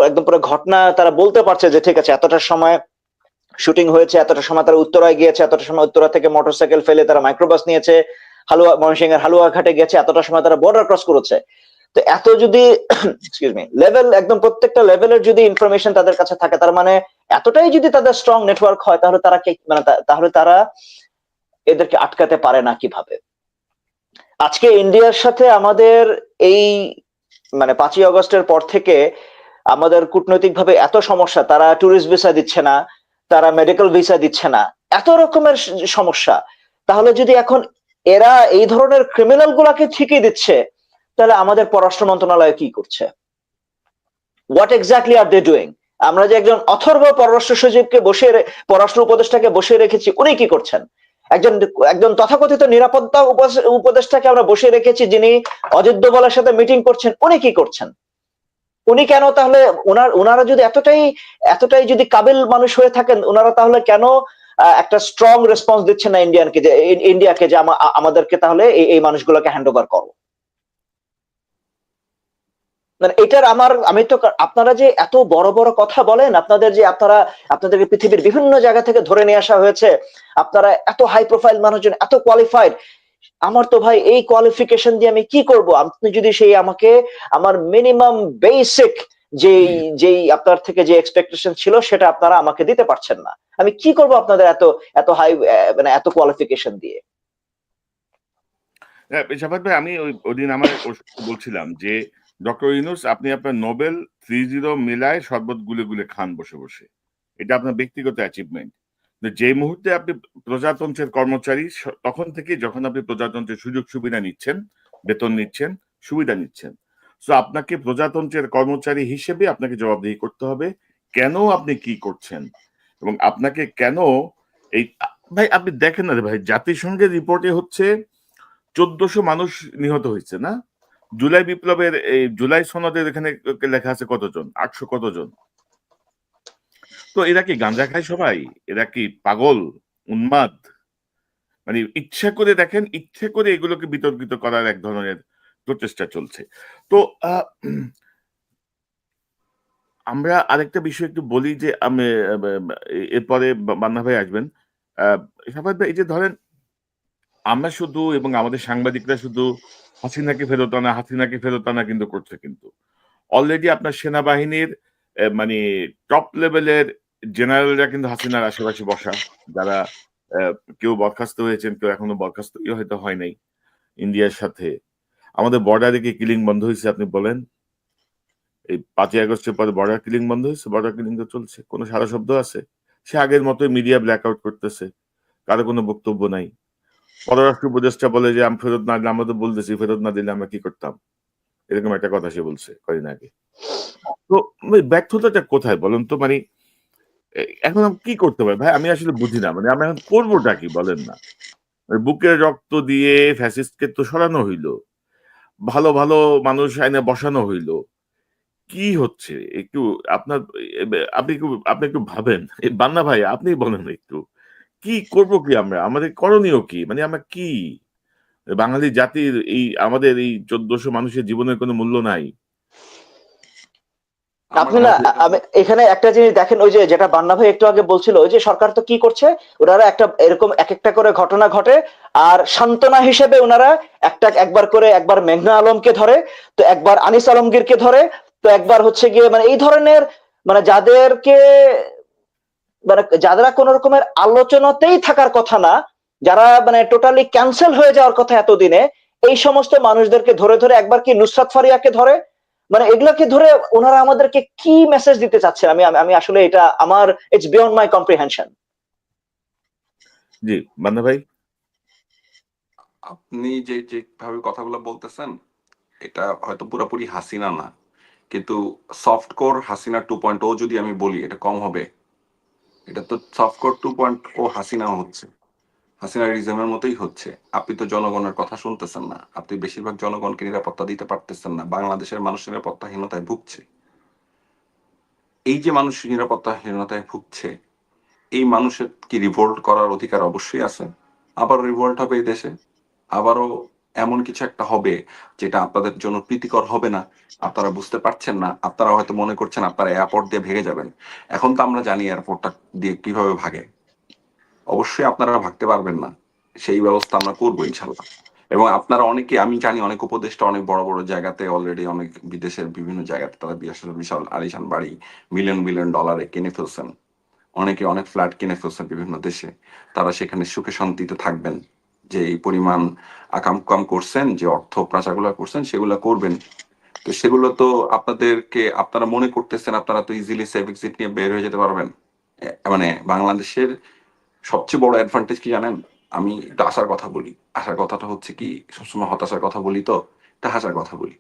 একদম পুরো ঘটনা তারা বলতে পারছে যে ঠিক আছে এতটার সময় শুটিং হয়েছে, এতটা সময় তারা উত্তরায় গিয়েছে, এতটা সময় উত্তরা থেকে মোটরসাইকেল ফেলে তারা মাইক্রোবাস নিয়েছে, ময়মনসিংহের হালুয়াঘাটে গেছে, এতটা সময় তারা বর্ডার ক্রস করেছে, তো এত যদি এক্সকিউজ মি লেভেল একদম প্রত্যেকটা লেভেলের যদি ইনফরমেশন তাদের কাছে থাকে, তার মানে এতটাই যদি তাদের স্ট্রং নেটওয়ার্ক হয়, তাহলে তারা মানে তাহলে তারা এদেরকে আটকাতে পারে না কিভাবে? আজকে ইন্ডিয়ার সাথে আমাদের এই মানে 5ই আগস্টের পর থেকে আমাদের কূটনৈতিকভাবে এত সমস্যা, তারা ট্যুরিস্ট ভিসা দিচ্ছে না, তারা মেডিকেল ভিসা দিচ্ছে না, এত রকমের সমস্যা। তাহলে যদি এখন এরা এই ধরনের ক্রিমিনাল গুলাকে ঠিকই দিচ্ছে, তাহলে আমাদের পররাষ্ট্র মন্ত্রণালয় কি করছে? What exactly are they doing? আমরা যে একজন অথর্ব পররাষ্ট্র সচিবকে পররাষ্ট্র উপদেষ্টাকে বসিয়ে রেখেছি, উনি কি করছেন? একজন একজন তথাকথিত নিরাপত্তা উপদেষ্টাকে আমরা বসিয়ে রেখেছি, যিনি অজিত দোভালের সাথে মিটিং করছেন, উনি কি করছেন? উনি কেন তাহলে ওনারা যদি এতটাই যদি কাবিল মানুষ হয়ে থাকেন, ওনারা তাহলে কেন একটা স্ট্রং রেসপন্স দিচ্ছেন না ইন্ডিয়াকে যে আমাদেরকে তাহলে এই মানুষগুলোকে হ্যান্ড ওভার করো? মানে এটার আমি তো, আপনারা যে এত বড় বড় কথা বলেন, আপনাদেরকে পৃথিবীর বিভিন্ন জায়গা থেকে ধরে নিয়ে আসা হয়েছে, আপনারা এত হাই প্রোফাইল মানুষজন, এত কোয়ালিফাইড। আমার তো ভাই এই কোয়ালিফিকেশন দিয়ে আমি কি করব? আপনি যদি সেই আমাকে আমার মিনিমাম বেসিক যেই যেই আপনার থেকে যে এক্সপেকটেশন ছিল সেটা আপনারা আমাকে দিতে পারছেন না, আমি কি করব আপনাদের এত এত হাই মানে এত কোয়ালিফিকেশন দিয়ে? শাফাত ভাই, আমি ওদিন আমার ওর সাথে বলছিলাম যে ডক্টর ইউনূস, আপনি আপনার নোবেল 3-0 মিলায় শরবত গুলে গুলে খান বসে বসে। এটা আপনার ব্যক্তিগত অ্যাচিভমেন্ট। যে মুহূর্তে আপনি প্রজাতন্ত্রের কর্মচারী, তখন থেকে যখন আপনি প্রজাতন্ত্রের সুযোগ সুবিধা নিচ্ছেন, বেতন নিচ্ছেন, সুবিধা নিচ্ছেন, সো আপনাকে প্রজাতন্ত্রের কর্মচারী হিসেবে আপনাকে জবাবদিহি করতে হবে কেন আপনি কি করছেন এবং আপনাকে কেন এই ভাই আপনি দেখেন না রে ভাই, জাতিসংঘের রিপোর্টে হচ্ছে 1400 মানুষ নিহত হয়েছে না? জুলাই বিপ্লবের এই জুলাই সনদের এখানে লেখা আছে কতজন? 800 কতজন? তো এরা কি গাঁজা খায় সবাই? এরা কি পাগল, উন্মাদ? মানে ইচ্ছা করে দেখেন, ইচ্ছে করে এগুলোকে বিতর্কিত করার এক ধরনের প্রচেষ্টা চলছে। তো আমরা আরেকটা বিষয় একটু বলি যে আমি এরপরে মান্না ভাই আসবেন। শাফাত ভাই, এই যে ধরেন আমরা শুধু এবং আমাদের সাংবাদিকরা শুধু হাসিনাকে ফেরত আনা, হাসিনাকে ফেরত আনা কিন্তু করছে, কিন্তু অলরেডি আপনার সেনাবাহিনীর মানে টপ লেভেলের জেনারেলরা কিন্তু হাসিনার আশেপাশে বসা, যারা কেউ বরখাস্ত হয়েছেন, কেউ এখনো বরখাস্ত হয়তো হয় নাই ইন্ডিয়ার সাথে। আমাদের বর্ডারে কি কিলিং বন্ধ হয়েছে আপনি বলেন? এই 5ই আগস্টের পরে বর্ডার কিলিং বন্ধ হয়েছে? বর্ডার কিলিং তো চলছে, কোনো সারা শব্দ আছে? সে আগের মতোই মিডিয়া ব্ল্যাক আউট করতেছে, কারো কোনো বক্তব্য নাই। পররাষ্ট্র উপদেষ্টা বলে যে আমি ফেরত না দিলে, আমরা তো বলতেছি ফেরত না দিলে আমরা কি করতাম, এরকম একটা কথা সে বলছে কদিন আগে। তো ব্যর্থতাটা কোথায় বলেন তো? মানে এখন আমি কি করতে পারি ভাই, আমি আসলে বুঝি না। মানে আমি এখন করবোটা কি বলেন না? বুকের রক্ত দিয়ে ফ্যাসিস্টকে তো সরানো হইলো, ভালো ভালো মানুষ আইনে বসানো হইলো, কি হচ্ছে একটু আপনার আপনি একটু ভাবেন। বান্না ভাই, আপনি বলেন একটু, কি করব কি আমরা? আমাদের করণীয় কি? মানে আমরা কি, বাঙালি জাতির এই আমাদের এই 1400 মানুষের জীবনের কোনো মূল্য নাই? আপনি না, আমি এখানে একটা জিনিস দেখেন, ওই যে যেটা বান্না ভাই একটু আগে বলছিল, ওই যে সরকার তো কি করছে, ওনারা একটা এরকম এক একটা করে ঘটনা ঘটে, আর সান্ত্বনা হিসেবে ওনারা একবার করে, একবার মেঘনা আলমকে ধরে, তো একবার আনিস আলমগীরকে ধরে, তো একবার হচ্ছে গিয়ে মানে এই ধরনের, মানে যাদেরকে মানে যারা কোন রকমের আলোচনাতেই থাকার কথা না, যারা মানে টোটালি ক্যান্সেল হয়ে যাওয়ার কথা এতদিনে, এই সমস্ত মানুষদেরকে ধরে ধরে, একবার কি নুসরাত ফারিয়াকে ধরে, মানে এগুলোকে ধরে ওনারা আমাদেরকে কি মেসেজ দিতে চাচ্ছেন? আমি আমি আসলে এটা আমার ইটস বিয়ন্ড মাই কম্প্রিহেনশন। জি বান্না ভাই। আপনি যেভাবে কথাগুলো বলতেছেন, এটা হয়তো পুরোপুরি হাসিনা না, কিন্তু সফট কোর হাসিনা 2.0 যদি আমি বলি, এটা কম হবে। এটা তো সফট কোর 2.0 হাসিনা হচ্ছে, হাসিনা রিজমের মতোই হচ্ছে। আপনি তো জনগণের কথা শুনতেছেন না, আপনি বেশিরভাগ জনগণকে নিরাপত্তা দিতে পারতেছেন না। বাংলাদেশের মানুষ নিরাপত্তাহীনতায় ভুগছে। এই যে মানুষ নিরাপত্তাহীনতায় ভুগছে, এই মানুষের কি রিভোল্ট করার অধিকার? অবশ্যই আছে। আবার রিভোল্ট হবে এই দেশে, আবারও এমন কিছু একটা হবে যেটা আপনাদের জন্য প্রীতিকর হবে না। আপনারা বুঝতে পারছেন না, আপনারা হয়তো মনে করছেন আপনারা এয়ারপোর্ট দিয়ে ভেগে যাবেন। এখন তো আমরা জানি এয়ারপোর্টটা দিয়ে কিভাবে ভাগে। অবশ্যই আপনারা ভাগতে পারবেন না, সেই ব্যবস্থা আমরা করবো ইনশাল্লাহ। এবং আপনারা অনেকে, আমি জানি অনেক উপদেষ্টা অনেক বড় বড় জায়গাতে অলরেডি, অনেক বিদেশের বিভিন্ন জায়গাতে তারা বিশাল বিশাল আলিশান বাড়ি মিলিয়ন মিলিয়ন ডলারে কিনে ফেলছেন। অনেকে অনেক ফ্ল্যাট কিনে ফেলছেন বিভিন্ন দেশে। তারা সেখানে সুখে শান্তিতে থাকবেন। যে এই পরিমাণ আকাম কুকাম করছেন, যে অর্থ পাচারগুলো করছেন, সেগুলো করবেন। তো সেগুলো তো আপনাদেরকে, আপনারা মনে করতেছেন আপনারা তো ইজিলি সেভ এক্সিট নিয়ে বের হয়ে যেতে পারবেন। মানে বাংলাদেশের সবচেয়ে বড় অ্যাডভান্টেজ কি জানেন? আমি একটা আশার কথা বলি। আশার কথাটা হচ্ছে কি, সবসময় হতাশার কথা বলি তো, একটা হাসার কথা বলি।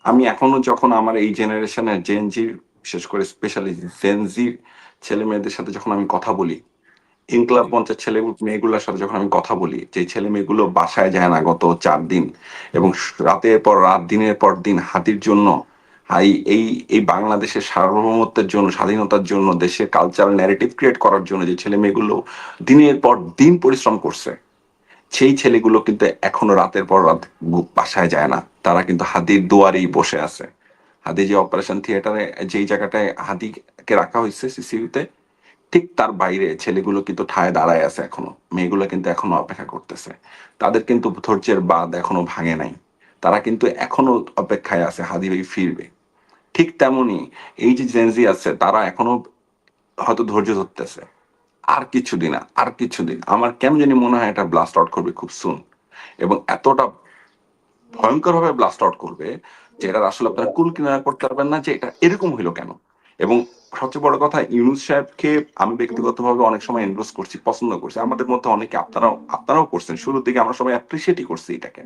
আমি এখনো যখন আমার এই জেনারেশনের জেনজির, বিশেষ করে স্পেশালি জেনজির ছেলে মেয়েদের সাথে যখন আমি কথা বলি, ইনকলাব জি মঞ্চের ছেলে মেয়েগুলোর সাথে যখন আমি কথা বলি, যে ছেলে মেয়েগুলো বাসায় যায় না গত 4 দিন, এবং রাতের পর রাত, দিনের পর দিন হাতির জন্য, এই এই এই বাংলাদেশের সার্বভৌমত্বের জন্য, স্বাধীনতার জন্য, দেশের কালচারাল ন্যারেটিভ ক্রিয়েট করার জন্য যে ছেলে মেয়েগুলো দিনের পর দিন পরিশ্রম করছে, সেই ছেলেগুলো কিন্তু এখনো রাতের পর রাত বাসায় যায় না। তারা কিন্তু হাদির দুয়ারেই বসে আছে। হাদি যে অপারেশন থিয়েটারে, যেই জায়গাটায় হাদিকে রাখা হয়েছে সিসিউতে, ঠিক তার বাইরে ছেলেগুলো কিন্তু ঠায় দাঁড়ায় আছে এখনো। মেয়েগুলো কিন্তু এখনো অপেক্ষা করতেছে। তাদের কিন্তু ধৈর্যের বাঁধ এখনো ভাঙে নাই। তারা কিন্তু এখনো অপেক্ষায় আছে হাদি ভাই ফিরবে। ঠিক তেমনি এই যে জেনজি আছে, তারা এখনো হয়তো ধৈর্য ধরতেছে। আর কিছুদিন, আর কিছুদিন আমার কেন জানি মনে হয় এটা ব্লাস্ট আউট করবে খুব সুন, এবং এতটা ভয়ঙ্কর ভাবে ব্লাস্ট আউট করবে যে এটা আসলে আপনারা কুল কিনারা করতে পারবেন না যে এটা এরকম হইলো কেন। এবং সবচেয়ে বড় কথা, ইউনূস সাহেবকে আমি ব্যক্তিগতভাবে অনেক সময় এন্ডোর্স করছি, পছন্দ করছি। আমাদের মধ্যে অনেকে, আপনারাও করছেন, শুরুর দিকে আমরা সবাই অ্যাপ্রিসিয়েটই করছি এটাকে।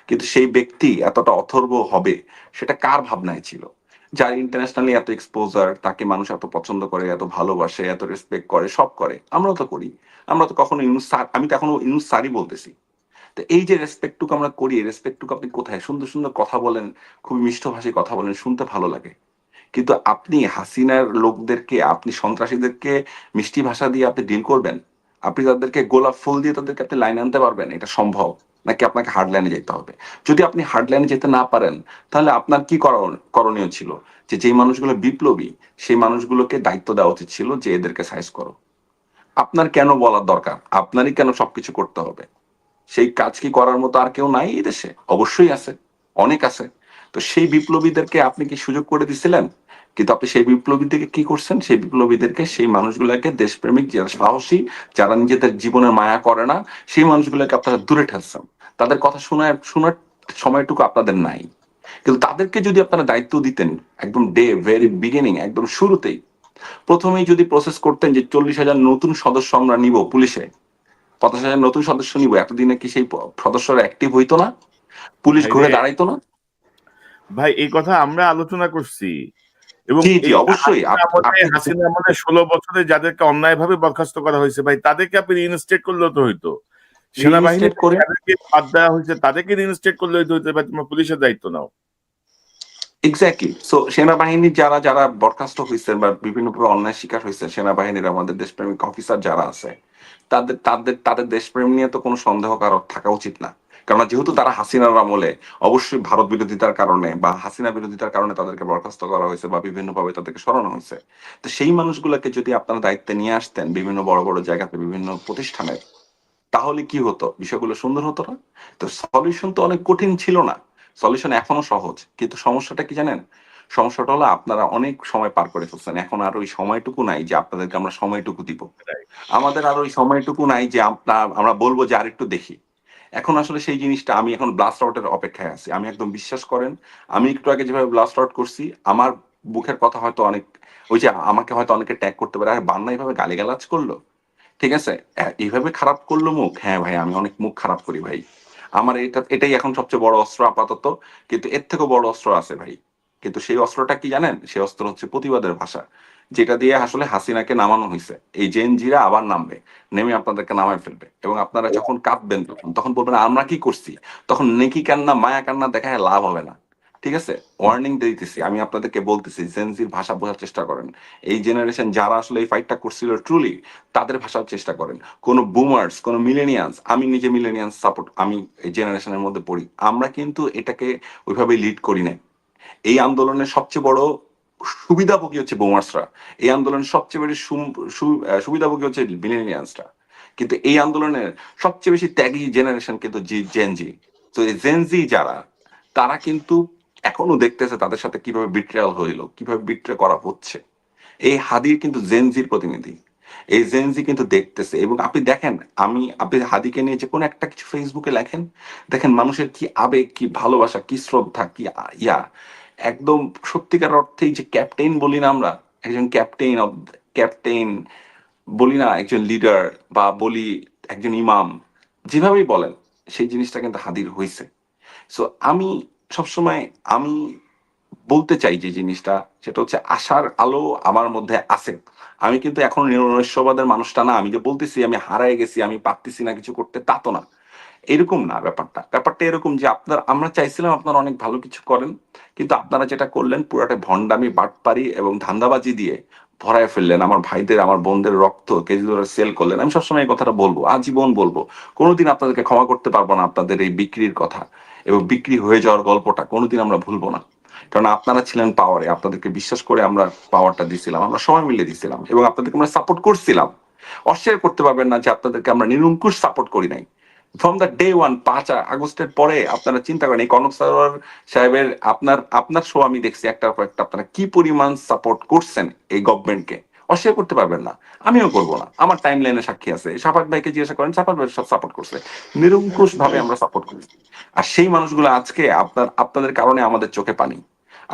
কিন্তু সেই ব্যক্তি এতটা অথর্ব হবে, সেটা কার ভাবনায় ছিল? যার ইন্টারন্যাশনালি এত এক্সপোজার, তাকে মানুষ এত পছন্দ করে, এত ভালোবাসে, এত রেসপেক্ট করে, সব করে, আমরাও তো করি। আমরা তো কখনো ইউনূস স্যার, আমি তো এখনো ইউনূস স্যারই বলতেছি। তো এই যে রেসপেক্টটুকু আমরা করি, রেসপেক্টটুকু আপনি কোথায়? সুন্দর সুন্দর কথা বলেন, খুব মিষ্ট ভাষায় কথা বলেন, শুনতে ভালো লাগে। কিন্তু আপনি হাসিনার লোকদেরকে, আপনি সন্ত্রাসীদেরকে মিষ্টি ভাষা দিয়ে আপনি ডিল করবেন? আপনি তাদেরকে গোলাপ ফুল দিয়ে তাদেরকে আপনি লাইন আনতে পারবেন? এটা সম্ভব? নাকি আপনাকে হার্ড লাইনে যেতে হবে? যদি আপনি হার্ড লাইনে যেতে না পারেন, তাহলে আপনার কি করণীয় ছিল? যে যেই মানুষগুলো বিপ্লবী, সেই মানুষগুলোকে দায়িত্ব দেওয়া উচিত ছিল যে এদেরকে সাইজ করো। আপনার কেন বলার দরকার? আপনারই কেন সবকিছু করতে হবে? সেই কাজ কি করার মতো আর কেউ নাই এই দেশে? অবশ্যই আছে, অনেক আছে। তো সেই বিপ্লবীদেরকে আপনি কি সুযোগ করে দিছিলেন? কিন্তু আপনি সেই বিপ্লবীদেরকে কি করছেন? সেই বিপ্লবীদেরকে, সেই মানুষগুলোকে, দেশপ্রেমিক যারা সাহসী, যারা নিজেদের জীবনের মায়া করে না, সেই মানুষগুলোকে আপনারা দূরে ঠেলছেন। তাদের কথা শোনার সময়টুকু আপনাদের নাই। কিন্তু তাদেরকে যদি আপনারা দায়িত্ব দিতেন একদম ভেরি বিগিনিং, একদম শুরুতেই, প্রথমেই যদি প্রসেস করতেন যে 40,000 নতুন সদস্য আমরা নিব পুলিশে, 50,000 নতুন সদস্য নিব, এতদিনে কি সেই সদস্যরা অ্যাক্টিভ হইতো না? পুলিশ ভাই রে, ঘুরে দাঁড়াইতো না? ভাই এই কথা আমরা আলোচনা করছি এবং জি জি, এই অবশ্যই। হাসিনা আমলে 16 বছরে যাদেরকে অন্যায়ভাবে বরখাস্ত করা হয়েছে ভাই, তাদেরকে আপনি রিইনস্টেট করলেও তো হইতো। সেনাবাহিনী রিইনস্টেট করে, যাদেরকে বাদ দেওয়া হয়েছে তাদেরকে রিইনস্টেট করলে হইতো, হইতো ভাই তোমার পুলিশের দায়িত্ব নাও। এক্স্যাক্টলি। সো সেনাবাহিনীর যারা যারা বরখাস্ত হয়েছেন বা বিভিন্নভাবে অন্যায় শিকার হয়েছে, সেনাবাহিনীর আমাদের দেশপ্রেমিক অফিসার যারা আছে, তাদের দেশপ্রেম নিয়ে তো কোনো সন্দেহ কারো থাকা উচিত না। কারণ যেহেতু তারা হাসিনার আমলে অবশ্যই ভারত বিরোধিতার কারণে বা হাসিনা বিরোধিতার কারণে তাদেরকে বরখাস্ত করা হয়েছে বা বিভিন্নভাবে তাদেরকে সরানো হয়েছে। তো সেই মানুষগুলোকে যদি আপনারা দায়িত্বে নিয়ে আসতেন বিভিন্ন বড় বড় জায়গাতে, বিভিন্ন প্রতিষ্ঠানে, তাহলে কি হতো? বিষয়গুলো সুন্দর হতো না? তো সলিউশন তো অনেক কঠিন ছিল না। সলিউশন এখনো সহজ। কিন্তু সমস্যাটা কি জানেন? সমস্যাটা হলো আপনারা অনেক সময় পার করে ফেলছেন। এখন আর ওই সময়টুকু নাই যে আপনাদেরকে আমরা সময়টুকু দিব। আমাদের আর ওই সময়টুকু নাই যে আমরা বলবো যে আরেকটু দেখি। এখন আসলে সেই জিনিসটা, আমি এখন ব্লাস্ট আউটের অপেক্ষায় আছি। আমি একদম বিশ্বাস করেন, আমি একটু আগে যেভাবে ব্লাস্ট আউট করছি, আমার মুখের কথা হয়তো অনেক, ওই যে আমাকে হয়তো অনেকে ট্যাগ করতে পারে, আরে বান্না এইভাবে গালিগালাজ করলো, ঠিক আছে, এইভাবে খারাপ করলো মুখ। হ্যাঁ ভাই, আমি অনেক মুখ খারাপ করি ভাই। আমার এটাই এখন সবচেয়ে বড় অস্ত্র আপাতত। কিন্তু এর থেকেও বড় অস্ত্র আছে ভাই। কিন্তু সেই অস্ত্রটা কি জানেন? সেই অস্ত্র হচ্ছে প্রতিবাদের ভাষা, যেটা দিয়ে আসলে হাসিনাকে নামানো হয়েছে। এই জেনজিরা আবার নামবে, নেমে আপনাদেরকে নামায় ফেলবে, এবং আপনারা যখন কাঁদবেন, তখন তখন বলবেন আমরা কি করছি। তখন নেকি কান্না, মায়া কান্না দেখায় লাভ হবে না। ঠিক আছে, ওয়ার্নিং দিতেছি, আমি আপনাদেরকে বলতেছি, জেনজির ভাষা বোঝার চেষ্টা করেন। এই জেনারেশন যারা আসলে এই ফাইটটা করছিল ট্রুলি, তাদের ভাষার চেষ্টা করেন। কোন বুমার্স, কোন মিলেনিয়ান্স, আমি নিজে মিলেনিয়ান্স সাপোর্ট, আমি এই জেনারেশনের মধ্যে পড়ি, আমরা কিন্তু এটাকে ওইভাবে লিড করি না। এই আন্দোলনের সবচেয়ে বড় সুবিধাভোগী হচ্ছে বুমার্সরা। এই আন্দোলনের সবচেয়ে বেশি সুবিধাভোগী হচ্ছে মিলেনিয়ান্সরা। কিন্তু এই আন্দোলনের সবচেয়ে বেশি ত্যাগী জেনারেশন কিন্তু জেনজি। তো এই জেনজি যারা, তারা কিন্তু এখনো দেখতেছে তাদের সাথে কিভাবে বিট্রেয়াল হইলো, কিভাবে বিট্রে করা হচ্ছে। এই হাদির কিন্তু জেনজির প্রতিনিধি, এই জেনজি কিন্তু দেখতেছে। এবং আপনি দেখেন, আপনি হাদিকে নিয়ে যে কোনো একটা কিছু ফেসবুকে লেখেন, দেখেন মানুষের কি আবেগ, কি ভালোবাসা, কি শ্রদ্ধা, কি ইয়া, একদম সত্যিকার অর্থেই যে ক্যাপ্টেন বলি না আমরা, একজন ক্যাপ্টেন বলি না, একজন লিডার, বা বলি একজন ইমাম, যেভাবেই বলেন, সেই জিনিসটা কিন্তু হাদির হইছে। সো আমি সবসময় আমি বলতে চাই যে জিনিসটা, সেটা হচ্ছে আশার আলো আমার মধ্যে আছে। আমি কিন্তু এখন নৈরাশ্যবাদের মানুষটা না, আমি যে বলতেছি আমি হারায় গেছি, আমি পারতেছি না কিছু করতে, তা তো না। এরকম না ব্যাপারটা। ব্যাপারটা এরকম যে আমরা চাইছিলাম আপনারা অনেক ভালো কিছু করেন, কিন্তু আপনারা যেটা করলেন পুরাটা ভণ্ডামি, বাটপারি এবং ধান্দাবাজি দিয়ে ভরায় ফেললেন। আমার ভাইদের, আমার বোনদের রক্ত কেজি ধরে সেল করলেন। আমি সবসময় এই কথাটা বলবো, আজীবন বলবো। কোনোদিন আপনাদেরকে ক্ষমা করতে পারবো না আপনাদের এই বিক্রির কথা, এবং বিক্রি হয়ে যাওয়ার গল্পটা কোনোদিন আমরা ভুলবো না। কারণ আপনারা ছিলেন পাওয়ারে, আপনাদেরকে বিশ্বাস করে আমরা পাওয়ারটা দিছিলাম, আমরা সবাই মিলে দিছিলাম, এবং আপনাদেরকে আমরা সাপোর্ট করছিলাম। অস্বীকার করতে পারবেন না যে আপনাদেরকে আমরা নিরঙ্কুশ সাপোর্ট করি নাই। ফ্রম দ্য ডে ওয়ান, 5 আগস্টের পরে আপনারা চিন্তা করেন, এই কনক সারোয়ার সাহেবের, আপনার শো আমি দেখছি একটার পর একটা, আপনারা কি পরিমাণ সাপোর্ট করছেন এই গভর্নমেন্টকে, অস্বীকার করতে পারবেন না। আমিও করবো না, আমার টাইম লাইনে সাক্ষী আছে। সাফাক ভাইকে জিজ্ঞাসা করেন, সাফাক ভাই সব সাপোর্ট করছে, নিরঙ্কুশ ভাবে আমরা সাপোর্ট করছি। আর সেই মানুষগুলো আজকে আপনাদের কারণে আমাদের চোখে পানি,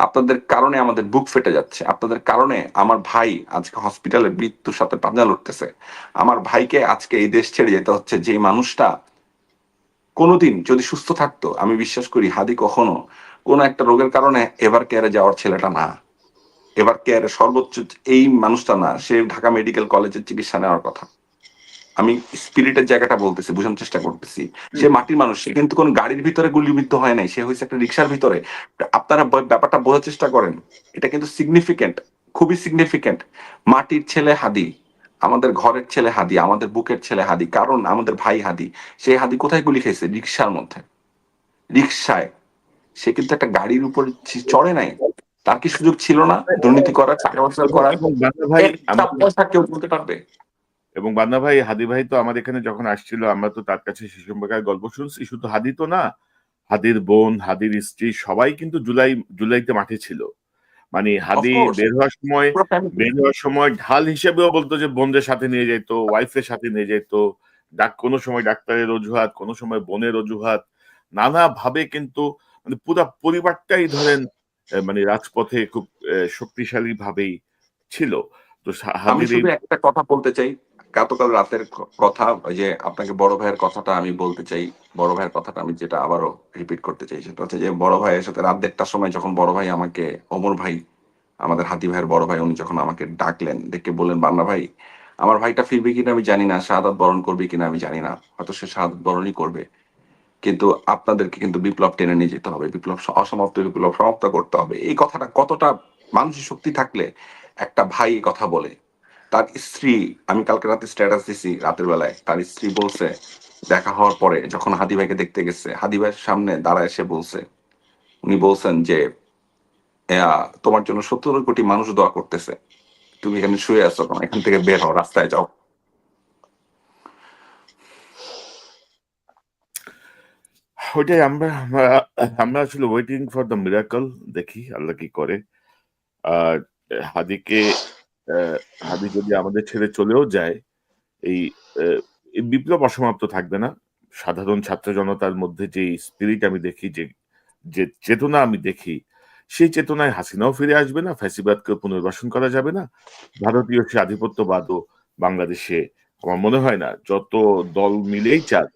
আপনাদের কারণে আমাদের বুক ফেটে যাচ্ছে, আপনাদের কারণে আমার ভাই আজকে হসপিটালে মৃত্যুর সাথে পাঞ্জা লড়তেছে। আমার ভাইকে আজকে এই দেশ ছেড়ে যেতে হচ্ছে, যে মানুষটা কোনোদিন যদি সুস্থ থাকতো, আমি বিশ্বাস করি হাদি কখনো কোনো একটা রোগের কারণে এভার কেয়ারে যাওয়ার ছেলেটা না। এভার কেয়ারে সর্বোচ্চ এই মানুষটা না, সে ঢাকা মেডিকেল কলেজের চিকিৎসা নেওয়ার কথা। আমি স্পিরিটের জায়গাটা বলতেছি, বোঝানোর চেষ্টা করতেছি। সে মাটির মানুষ, সে কিন্তু কোন গাড়ির ভিতরে গুলিবিদ্ধ হয় নাই, সে হয়েছে একটা রিক্সার ভিতরে। আপনারা ব্যাপারটা বোঝার চেষ্টা করেন, এটা কিন্তু সিগনিফিকেন্ট, খুবই সিগনিফিকেন্ট। মাটির ছেলে হাদি, আমাদের ঘরের ছেলে হাদি, আমাদের বুকের ছেলে হাদি, কারণ আমাদের ভাই হাদি। সেই হাদি কোথায় গুলি খেয়েছে? রিক্সার মধ্যে, রিক্সায়। সে কিন্তু একটা গাড়ির উপর চড়ে নাই। তার কি সুযোগ ছিল না দুর্নীতি করার, টাকা পয়সা করার? এবং বান্না ভাই একটা পয়সা কেউ বলতে পারবে? বান্না ভাই, হাদি ভাই তো আমার এখানে যখন আসছিল, আমরা তো তার কাছে সে সম্পর্কে গল্প শুনছি। শুধু হাদি তো না, হাদির বোন, হাদির স্ত্রী সবাই কিন্তু জুলাইতে মাঠে ছিল। মানে হাদি অফকোর্স, বের হওয়ার সময় ঢাল হিসেবেও বলতো যে বোনদের সাথে নিয়ে যেত, ওয়াইফের সাথে নিয়ে যেত। কোনো সময় ডাক্তারের অজুহাত, কোনো সময় বোনের অজুহাত, নানা ভাবে কিন্তু মানে পুরা পরিবারটাই ধরেন মানে রাজপথে খুব শক্তিশালী ভাবেই ছিল। তো আমি হাদির এই শুধু একটা কথা বলতে চাই। গতকাল রাতের কথা, ওই যে আপনাকে বড় ভাইয়ের কথাটা আমি বলতে চাই। বড় ভাইয়ের কথাটা আমি যেটা আবারও রিপিট করতে চাই, সেটা হচ্ছে যে বড় ভাইয়ের সাথে রাত 1টার সময় যখন বড় ভাই আমাকে, অমর ভাই, আমাদের হাতি ভাইয়ের বড় ভাই, উনি যখন আমাকে ডাকলেন, ডেকে বললেন, বান্না ভাই, আমার ভাইটা ফিরবে কিনা আমি জানি না, শাহাদাত বরণ করবে কিনা আমি জানি না, হয়তো সে শাহাদাত বরণই করবে, কিন্তু আপনাদেরকে কিন্তু বিপ্লব টেনে নিয়ে যেতে হবে, অসমাপ্ত বিপ্লব সমাপ্ত করতে হবে। এই কথাটা কতটা মানসিক শক্তি থাকলে একটা ভাই এই কথা বলে। তার স্ত্রী, আমি কালকে রাতে স্ট্যাটাস দিছি রাতের বেলায়, তার স্ত্রী বলছে, দেখা হওয়ার পরে যখন হাদি ভাইকে দেখতে গেছে, হাদি ভাইয়ের সামনে দাঁড়ায় এসে বলছে, উনি বলছেন যে তোমার জন্য 17 কোটি মানুষ দোয়া করতেছে, তুমি এখানে শুয়ে আছো কেন? এখান থেকে বের হও, রাস্তায় যাও। ওইটাই আমরা আসলে ওয়েটিং ফর দ্য মিরাকল, দেখি আল্লাহ কি করে। আর হাদিকে হাদি যদি আমাদের ছেড়ে চলেও যায়, এই এই বিপ্লব অসমাপ্ত থাকবে না। সাধারণ ছাত্র জনতার মধ্যে যে স্পিরিট আমি দেখি, যে যে চেতনা আমি দেখি, সেই চেতনায় হাসিনাও ফিরে আসবে না, ফ্যাসিবাদকে পুনর্বাসন করা যাবে না। ভারতীয় সে আধিপত্যবাদও বাংলাদেশে আমার মনে হয় না, যত দল মিলেই চাক,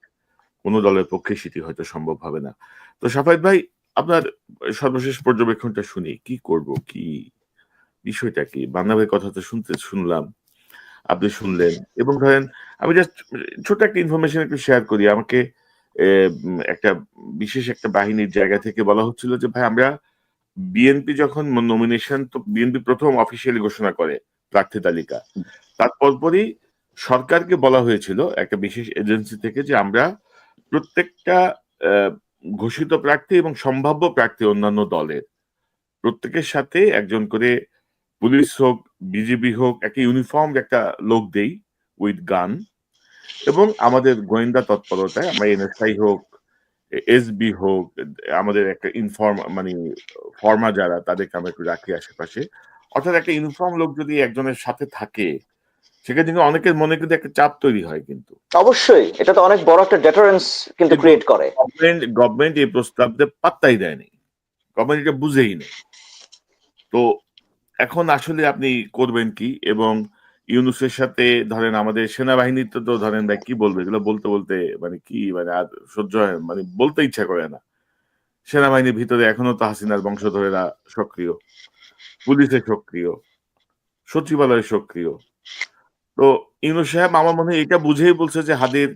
কোনো দলের পক্ষে সেটি হয়তো সম্ভব হবে না। তো সাফায়েত ভাই, আপনার সর্বশেষ পর্যবেক্ষণটা শুনি, কি করব, কি বিষয়টা কি? বাংলা ভাইয়ের কথা তো শুনলাম, আপনি শুনলেন, এবং ধরেন আমি জাস্ট ছোট একটা ইনফরমেশন একটু শেয়ার করি। আমাকে একটা বিশেষ একটা বাহিনীর জায়গা থেকে বলা হচ্ছিল যে ভাই, আমরা বিএনপি যখন নমিনেশন, তো বিএনপি প্রথম অফিসিয়ালি ঘোষণা করে প্রার্থী তালিকা, তার পরপরই সরকারকে বলা হয়েছিল একটা বিশেষ এজেন্সি থেকে যে আমরা প্রত্যেকটা আহ, ঘোষিত প্রার্থী এবং সম্ভাব্য প্রার্থী অন্যান্য দলের প্রত্যেকের সাথে একজন করে পুলিশ হোক, বিজিবি হোক, একটা ইউনিফর্ম একটা লোক দেই উইথ গান, এবং আমাদের গোয়েন্দা তৎপরতায় আমরা এনএসআই হোক, এসবি হোক, আমাদের একটা মানে ফর্মা যারা, তাদেরকে আমরা একটু রাখি আশেপাশে। অর্থাৎ একটা ইউনিফর্ম লোক যদি একজনের সাথে থাকে, সেক্ষেত্রে কিন্তু অনেকের মনে কিন্তু একটা চাপ তৈরি হয় কিন্তু। অবশ্যই এটা তো অনেক বড় একটা ডেটারেন্স কিন্তু কিন্তু ক্রিয়েট করে। গভর্নমেন্ট এই প্রস্তাবতে পাত্তাই দেয়নি, গভর্নমেন্ট এটা বুঝেই নেই। তো এখন আসলে আপনি করবেন কি? এবং ইউনূসের সাথে ধরেন আমাদের সেনাবাহিনীর তো ধরেন ভাই কি বলবো, এগুলো বলতে বলতে মানে কি মানে আর সহ্য হয়, মানে বলতে ইচ্ছা করে না। সেনাবাহিনীর ভিতরে এখনো তো হাসিনার বংশধরেরা সক্রিয়, পুলিশে সক্রিয়, সচিবালয়ে সক্রিয়। তো ইউনূস সাহেব আমার মনে হয় এটা বুঝেই বলছে যে হাদির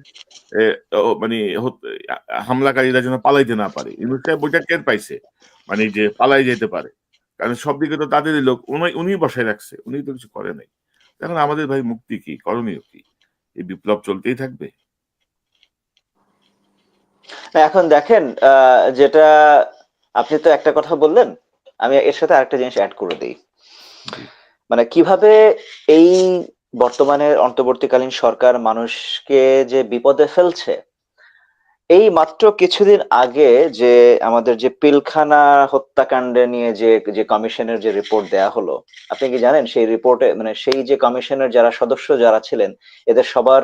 এ মানে হামলাকারীরা যেন পালাইতে না পারে। ইউনূস সাহেব ওইটা টের পাইছে। মানে যে পালাই যেতে পারে। কারণ সবদিকে তো তাদেরই লোক। উনিই বসায় রাখছে। উনি তো কিছু করে নাই। এখন আমাদের ভাই মুক্তি কি? করণীয় কি? এই বিপ্লব চলতেই থাকবে? এখন দেখেন, যেটা আপনি তো একটা কথা বললেন, আমি এর সাথে আরেকটা জিনিস অ্যাড করে দিই। জি। মানে কিভাবে এই বর্তমানের অন্তর্বর্তীকালীন সরকার মানুষকে যে বিপদে ফেলছে, এই মাত্র কিছুদিন আগে যে আমাদের যে পিলখানা হত্যাকাণ্ডে নিয়ে যে যে কমিশনের যে রিপোর্ট দেয়া হলো, আপনি কি জানেন সেই রিপোর্টে মানে সেই যে কমিশনের যারা সদস্য যারা ছিলেন, এদের সবার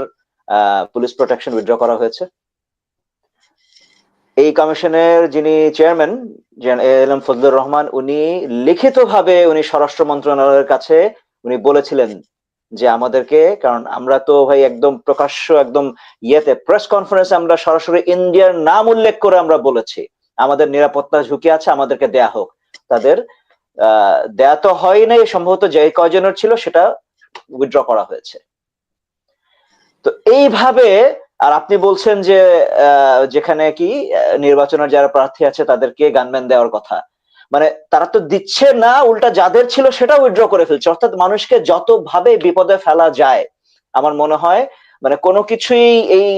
পুলিশ প্রোটেকশন উইথড্র করা হয়েছে। এই কমিশনের যিনি চেয়ারম্যান এম ফজলুর রহমান, উনি লিখিতভাবে উনি স্বরাষ্ট্র মন্ত্রণালয়ের কাছে উনি বলেছিলেন যে আমাদেরকে, কারণ আমরা তো ভাই একদম প্রকাশ্য একদম ইয়েতে প্রেস কনফারেন্সে আমরা সরাসরি ইন্ডিয়ার নাম উল্লেখ করে আমরা বলেছি আমাদের নিরাপত্তা ঝুঁকি আছে, আমাদেরকে দেয়া হোক। তাদের দেয়া তো হয় নাই, সম্ভবত যে কয়জনের ছিল সেটা উইথড্র করা হয়েছে। তো এইভাবে, আর আপনি বলছেন যে যেখানে কি নির্বাচনের যারা প্রার্থী আছে তাদেরকে গানম্যান দেওয়ার কথা, মানে তারা তো দিচ্ছে না, উল্টা যাদের ছিল সেটা উইথড্র করে ফেলছে। অর্থাৎ মানুষকে যতভাবে বিপদে ফেলা যায়, আমার মনে হয় মানে কোনো কিছুই এই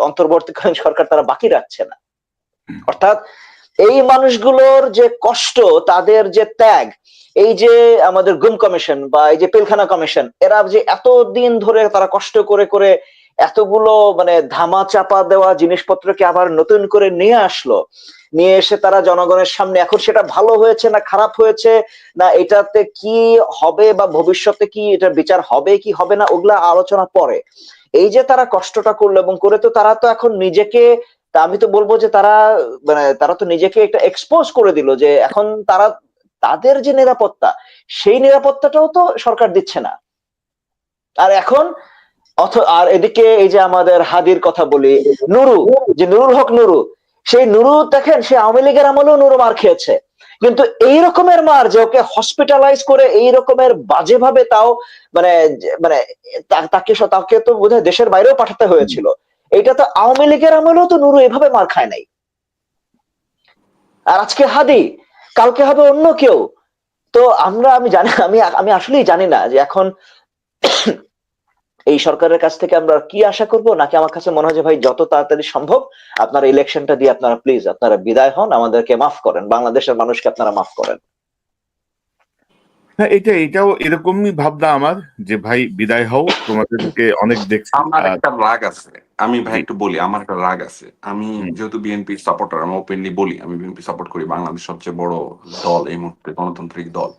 অন্তর্বর্তীকালীন সরকার তারা বাকি রাখছে না। অর্থাৎ এই মানুষগুলোর যে কষ্ট, তাদের যে ত্যাগ, এই যে আমাদের গুম কমিশন বা এই যে পিলখানা কমিশন, এরা যে এতদিন ধরে তারা কষ্ট করে করে এতগুলো মানে ধামা চাপা দেওয়া জিনিসপত্রকে আবার নতুন করে নিয়ে আসলো, নিয়ে এসে তারা জনগণের সামনে, এখন সেটা ভালো হয়েছে না খারাপ হয়েছে, না এটাতে কি হবে বা ভবিষ্যতে কি এটা বিচার হবে কি হবে না, ওগুলা আলোচনা পরে। এই যে তারা কষ্টটা করলো এবং করে, তো তারা তো এখন নিজেকে, তা আমি তো বলবো যে তারা মানে তারা তো নিজেকে একটা এক্সপোজ করে দিল যে এখন তারা তাদের যে নিরাপত্তা, সেই নিরাপত্তাটাও তো সরকার দিচ্ছে না। আর এখন আর এদিকে এই যে আমাদের হাদির কথা বলি, নুরু, যে নুরুল হক নুরু, সেই নুরু দেখেন সে আওয়ামী লীগের আমলেও নুরু মার খেয়েছে, কিন্তু এই রকমের মার যে ওকে হসপিটালাইজ করে এই রকমের বাজে ভাবে, তাও মানে মানে তাকে তাকে তো বোধহয় দেশের বাইরেও পাঠাতে হয়েছিল। এটা তো আওয়ামী লীগের আমলেও তো নুরু এভাবে মার খায় নাই। আর আজকে হাদি, কালকে হবে অন্য কেউ। তো আমি জানি, আমি আমি আসলেই জানি না যে এখন এই সরকারের কাছ থেকে আমরা কি আশা করব, নাকি আমার কাছে মনে হয় যে ভাই যত তাড়াতাড়ি সম্ভব আপনারা ইলেকশনটা দিয়ে আপনারা প্লিজ আপনারা বিদায় হন, আমাদেরকে মাফ করেন, বাংলাদেশের মানুষকে আপনারা মাফ করেন। হ্যাঁ, এটাও এরকমই ভাবনা আমার, যে ভাই বিদায় হও, তোমাদেরকে অনেক দেখছি। আমার আর একটা রাগ আছে, আমি ভাই জি। একটু বলি, আমার একটা রাগ আছে। আমি হুম। যেহেতু বিএনপির সাপোর্টার, আমি ওপেনলি বলি আমি বিএনপি সাপোর্ট করি, বাংলাদেশ সবচেয়ে বড় দল এই মুহূর্তে, গণতান্ত্রিক দল।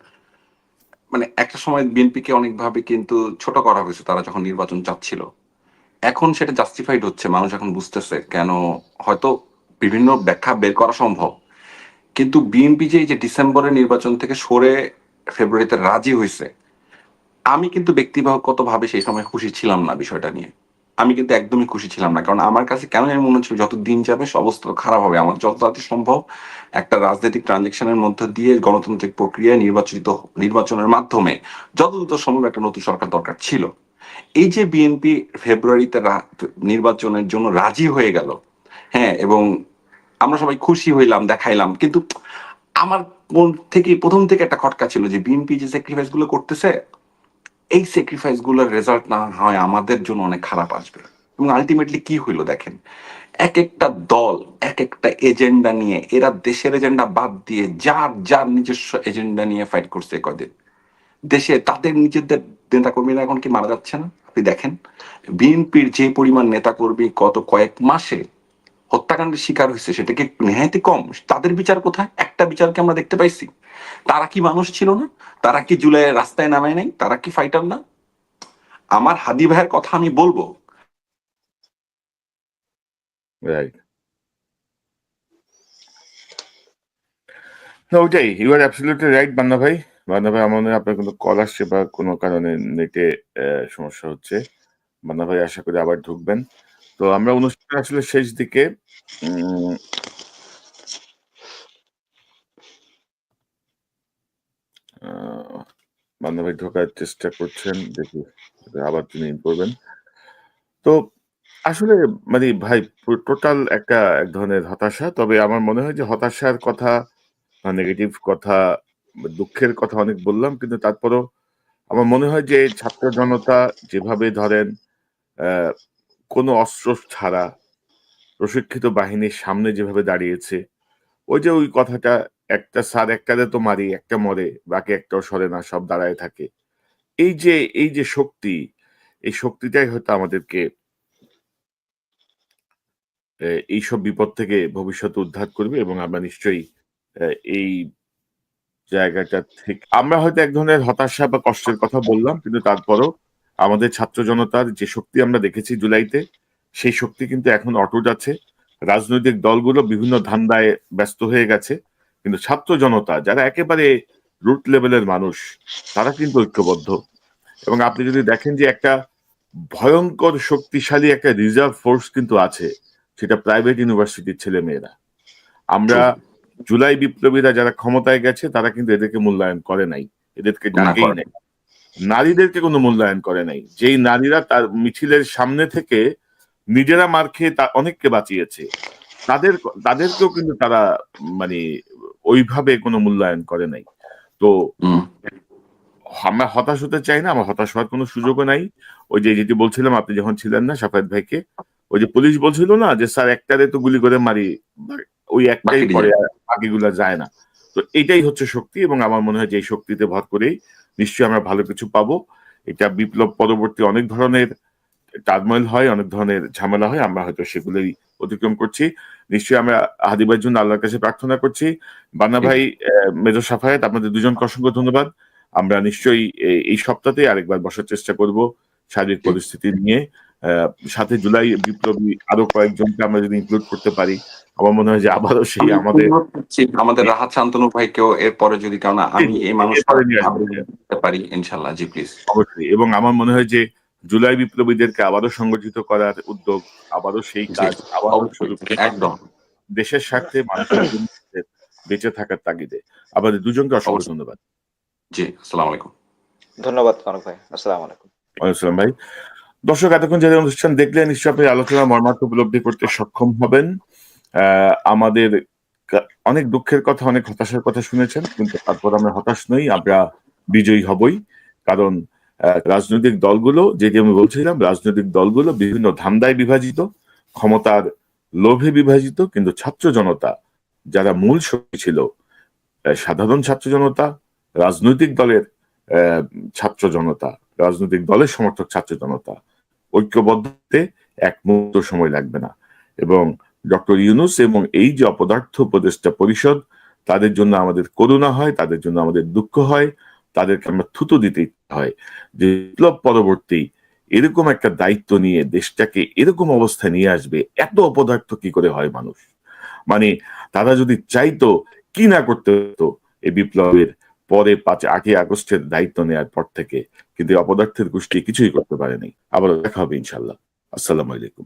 মানে একটা সময় বিএনপিকে অনেকভাবে কিন্তু ছোট করা হয়েছে তারা যখন নির্বাচন চাচ্ছিল। এখন সেটা জাস্টিফাইড হচ্ছে, মানুষ এখন বুঝতেছে কেন। হয়তো বিভিন্ন ব্যাখ্যা বের করা সম্ভব, কিন্তু বিএনপি যে এই যে ডিসেম্বরের নির্বাচন থেকে সরে ফেব্রুয়ারিতে রাজি হয়েছে, আমি কিন্তু ব্যক্তিগতভাবে সেই সময় খুশি ছিলাম না বিষয়টা নিয়ে। আমি কিন্তু একদমই খুশি ছিলাম না, কারণ আমার কাছে কেন জানি মনে হচ্ছিল যত দিন যাবে সব অবস্থা খারাপ হবে। আমার যত তাড়াতাড়ি সম্ভব একটা রাজনৈতিক ট্রানজেকশনের মধ্য দিয়ে গণতান্ত্রিক প্রক্রিয়ায় নির্বাচনের মাধ্যমে যত দ্রুত সম্ভব একটা নতুন সরকার দরকার ছিল। এই যে বিএনপি ফেব্রুয়ারিতে নির্বাচনের জন্য রাজি হয়ে গেল, হ্যাঁ, এবং আমরা সবাই খুশি হইলাম, দেখাইলাম, কিন্তু আমার মন থেকে প্রথম থেকে একটা খটকা ছিল যে বিএনপি যে স্যাক্রিফাইস গুলো করতেছে, এই স্যাক্রিফাইস গুলোর রেজাল্ট না হয় আমাদের জন্য অনেক খারাপ আসবে। এবং আলটিমেটলি কি হইলো দেখেন, এক একটা দল এক একটা এজেন্ডা নিয়ে, এরা দেশের এজেন্ডা বাদ দিয়ে যার যার নিজস্ব এজেন্ডা নিয়ে ফাইট করছে কদিন। দেশে তাদের নিজেদের নেতাকর্মীরা এখন কি মারা যাচ্ছে না? আপনি দেখেন বিএনপির যে পরিমাণ নেতাকর্মী গত কয়েক মাসে হত্যাকাণ্ডের শিকার হয়েছে সেটা কি নেহায়তি কম? তাদের বিচার কোথায়? একটা বিচারকে আমরা দেখতে পাইছি? তারা কি মানুষ ছিল না? তারা কি জুলাইয়ের রাস্তায় নামায় নাই? তারা কি ফাইটার না? আমার হাদি ভাইয়ের কথা আমি বলবো। রাইট। না ওইটাই, ইউ আর অ্যাবসলিউটলি রাইট বান্না ভাই। বান্না ভাই আমার মনে হয় আপনার কোনো কল আসছে বা কোনো কারণে নেটে সমস্যা হচ্ছে। বান্না ভাই আশা করি আবার ঢুকবেন। তো আমরা অনুষ্ঠানের আসলে শেষ দিকে উম আহ, বান্না ভাই ঢোকার চেষ্টা করছেন, দেখি আবার তিনি ইন করবেন। তো আসলে মানে ভাই টোটাল একটা এক ধরনের হতাশা। তবে আমার মনে হয় যে হতাশার কথা বা নেগেটিভ কথা বা দুঃখের কথা অনেক বললাম, কিন্তু তারপরও আমার মনে হয় যে ছাত্র জনতা যেভাবে ধরেন আহ, কোনো অস্ত্র ছাড়া প্রশিক্ষিত বাহিনীর সামনে যেভাবে দাঁড়িয়েছে, ওই যে ওই কথাটা, একটা স্যার একটারে তো মারি একটা মরে বাকি একটাও সরে না, সব দাঁড়ায় থাকে। এই যে শক্তি, এই শক্তিটাই হয়তো আমাদেরকে এইসব বিপদ থেকে ভবিষ্যতে উদ্ধার করবে, এবং আমরা নিশ্চয়ই এই জায়গাটা থেকে আমরা হয়তো এক ধরনের হতাশা বা কষ্টের কথা বললাম, কিন্তু তারপরও আমাদের ছাত্র জনতার যে শক্তি আমরা দেখেছি জুলাইতে, সেই শক্তি কিন্তু এখন অটুট আছে। রাজনৈতিক দলগুলো বিভিন্ন ধান্দায় ব্যস্ত হয়ে গেছে, কিন্তু ছাত্র জনতা যারা একেবারে রুট লেভেলের মানুষ, তারা কিন্তু ঐক্যবদ্ধ। এবং আপনি যদি দেখেন যে একটা ভয়ঙ্কর শক্তিশালী একটা রিজার্ভ ফোর্স কিন্তু আছে, সেটা প্রাইভেট ইউনিভার্সিটির ছেলে মেয়েরা। আমরা True, জুলাই বিপ্লবীরা যারা ক্ষমতায় গেছে তারা কিন্তু এদেরকে মূল্যায়ন করে নাই, এদেরকে না ডাকেই করে। নাই। নারীদেরকে কোনো মূল্যায়ন করে নাই, যেই নারীরা তার মিছিলের সামনে থেকে নিজেরা মার খেয়ে অনেককে বাঁচিয়েছে, তাদের তাদেরকেও কিন্তু তারা মানে ওইভাবে কোনো মূল্যায়ন করে নাই। তো হুম, আমরা হতাশ হতে চাই না, আমার হতাশ হওয়ার কোনো সুযোগও নাই। ওই যে যেটি বলছিলাম আপনি যখন ছিলেন না সাফায়েত ভাইকে, ওই যে পুলিশ বলছিল না যে স্যার একটারে তো গুলি করে মারি, ওই একটাই বাকিটি পরে যায়। আর বাকিগুলা যায় না। তো এটাই হচ্ছে শক্তি, এবং আমার মনে হয় যে এই শক্তিতে ভর করেই নিশ্চয়ই আমরা ভালো কিছু পাবো। এটা বিপ্লব পরবর্তী অনেক ধরনের টার্মোইল হয়, অনেক ধরনের ঝামেলা হয়, আমরা হয়তো সেগুলোই অতিক্রম করছি। নিশ্চয়ই আমরা হাদিবার জন্য আল্লাহর কাছে প্রার্থনা করছি। বান্না ভাই, মেজর সাফায়েত, আপনাদের দুজনকে অসংখ্য ধন্যবাদ। আমরা নিশ্চয়ই এই সপ্তাহে আরেকবার বসার চেষ্টা করব সার্বিক জি। পরিস্থিতি নিয়ে। সাথে জুলাই বিপ্লবী আরো কয়েকজনকে আমরা যদি ইনক্লুড করতে পারি, আমার মনে হয় যে আবারও সেই আমি আমাদের অনুরোধ করছি আমাদের রাহাত শান্তনু ভাইকেও এরপরে যদি, কারণ আমি এই মানুষটা এরপরে নিয়ে আসবো। আবেদন করতে পারি ইনশাল্লাহ। জি প্লিজ। অবশ্যই, এবং আমার মনে হয় যে জুলাই বিপ্লবীদেরকে আবারও সংগঠিত করার উদ্যোগ, আবারও সেই জি, কাজ আবারও অবশ্যই, শুরু করতে হবে, একদম। দেশের স্বার্থে, মানুষের জন্য, বেঁচে থাকার তাগিদে। আমাদের দুজনকে অসংখ্য অবশ্যই। ধন্যবাদ। জি, আসসালামু আলাইকুম। ধন্যবাদ কনক ভাই, আসসালামু আলাইকুম। ওয়ালাইকুম আসসালাম ভাই। দর্শক, এতক্ষণ যারা অনুষ্ঠান দেখলেন নিশ্চয়ই আপনি আলোচনার মর্মার্থ উপলব্ধি করতে সক্ষম হবেন। আমাদের অনেক দুঃখের কথা, অনেক হতাশার কথা শুনেছেন, কিন্তু তারপর আমরা হতাশ নই, আমরা বিজয়ী হবই। কারণ রাজনৈতিক দলগুলো, যেটি আমি বলছিলাম, রাজনৈতিক দলগুলো বিভিন্ন ধান্দায় বিভাজিত, ক্ষমতার লোভে বিভাজিত, কিন্তু ছাত্র জনতা যারা মূল শক্তি ছিল, সাধারণ ছাত্র জনতা, রাজনৈতিক দলের আহ, ছাত্র জনতা, রাজনৈতিক দলের সমর্থক ছাত্র জনতা, ঐক্যবদ্ধতে এক মুহূর্ত সময় লাগবে না। এবং ডক্টর ইউনূস এবং এই যে অপদার্থ উপদেষ্টা পরিষদ, তাদের জন্য আমাদের করুণা হয়, তাদের জন্য আমাদের দুঃখ হয়, তাদেরকে আমরা থুতো দিতে ইচ্ছা হয় যে বিপ্লব পরবর্তী এরকম একটা দায়িত্ব নিয়ে দেশটাকে এরকম অবস্থায় নিয়ে আসবে, এত অপদার্থ কি করে হয় মানুষ। মানে তারা যদি চাইতো, কি না করতে হতো এই বিপ্লবের পরে 8ই আগস্টের দায়িত্ব নেওয়ার পর থেকে, কিন্তু এই অপদার্থের গোষ্ঠী কিছুই করতে পারেনি। আবার দেখা হবে ইনশাল্লাহ। আসসালামু আলাইকুম।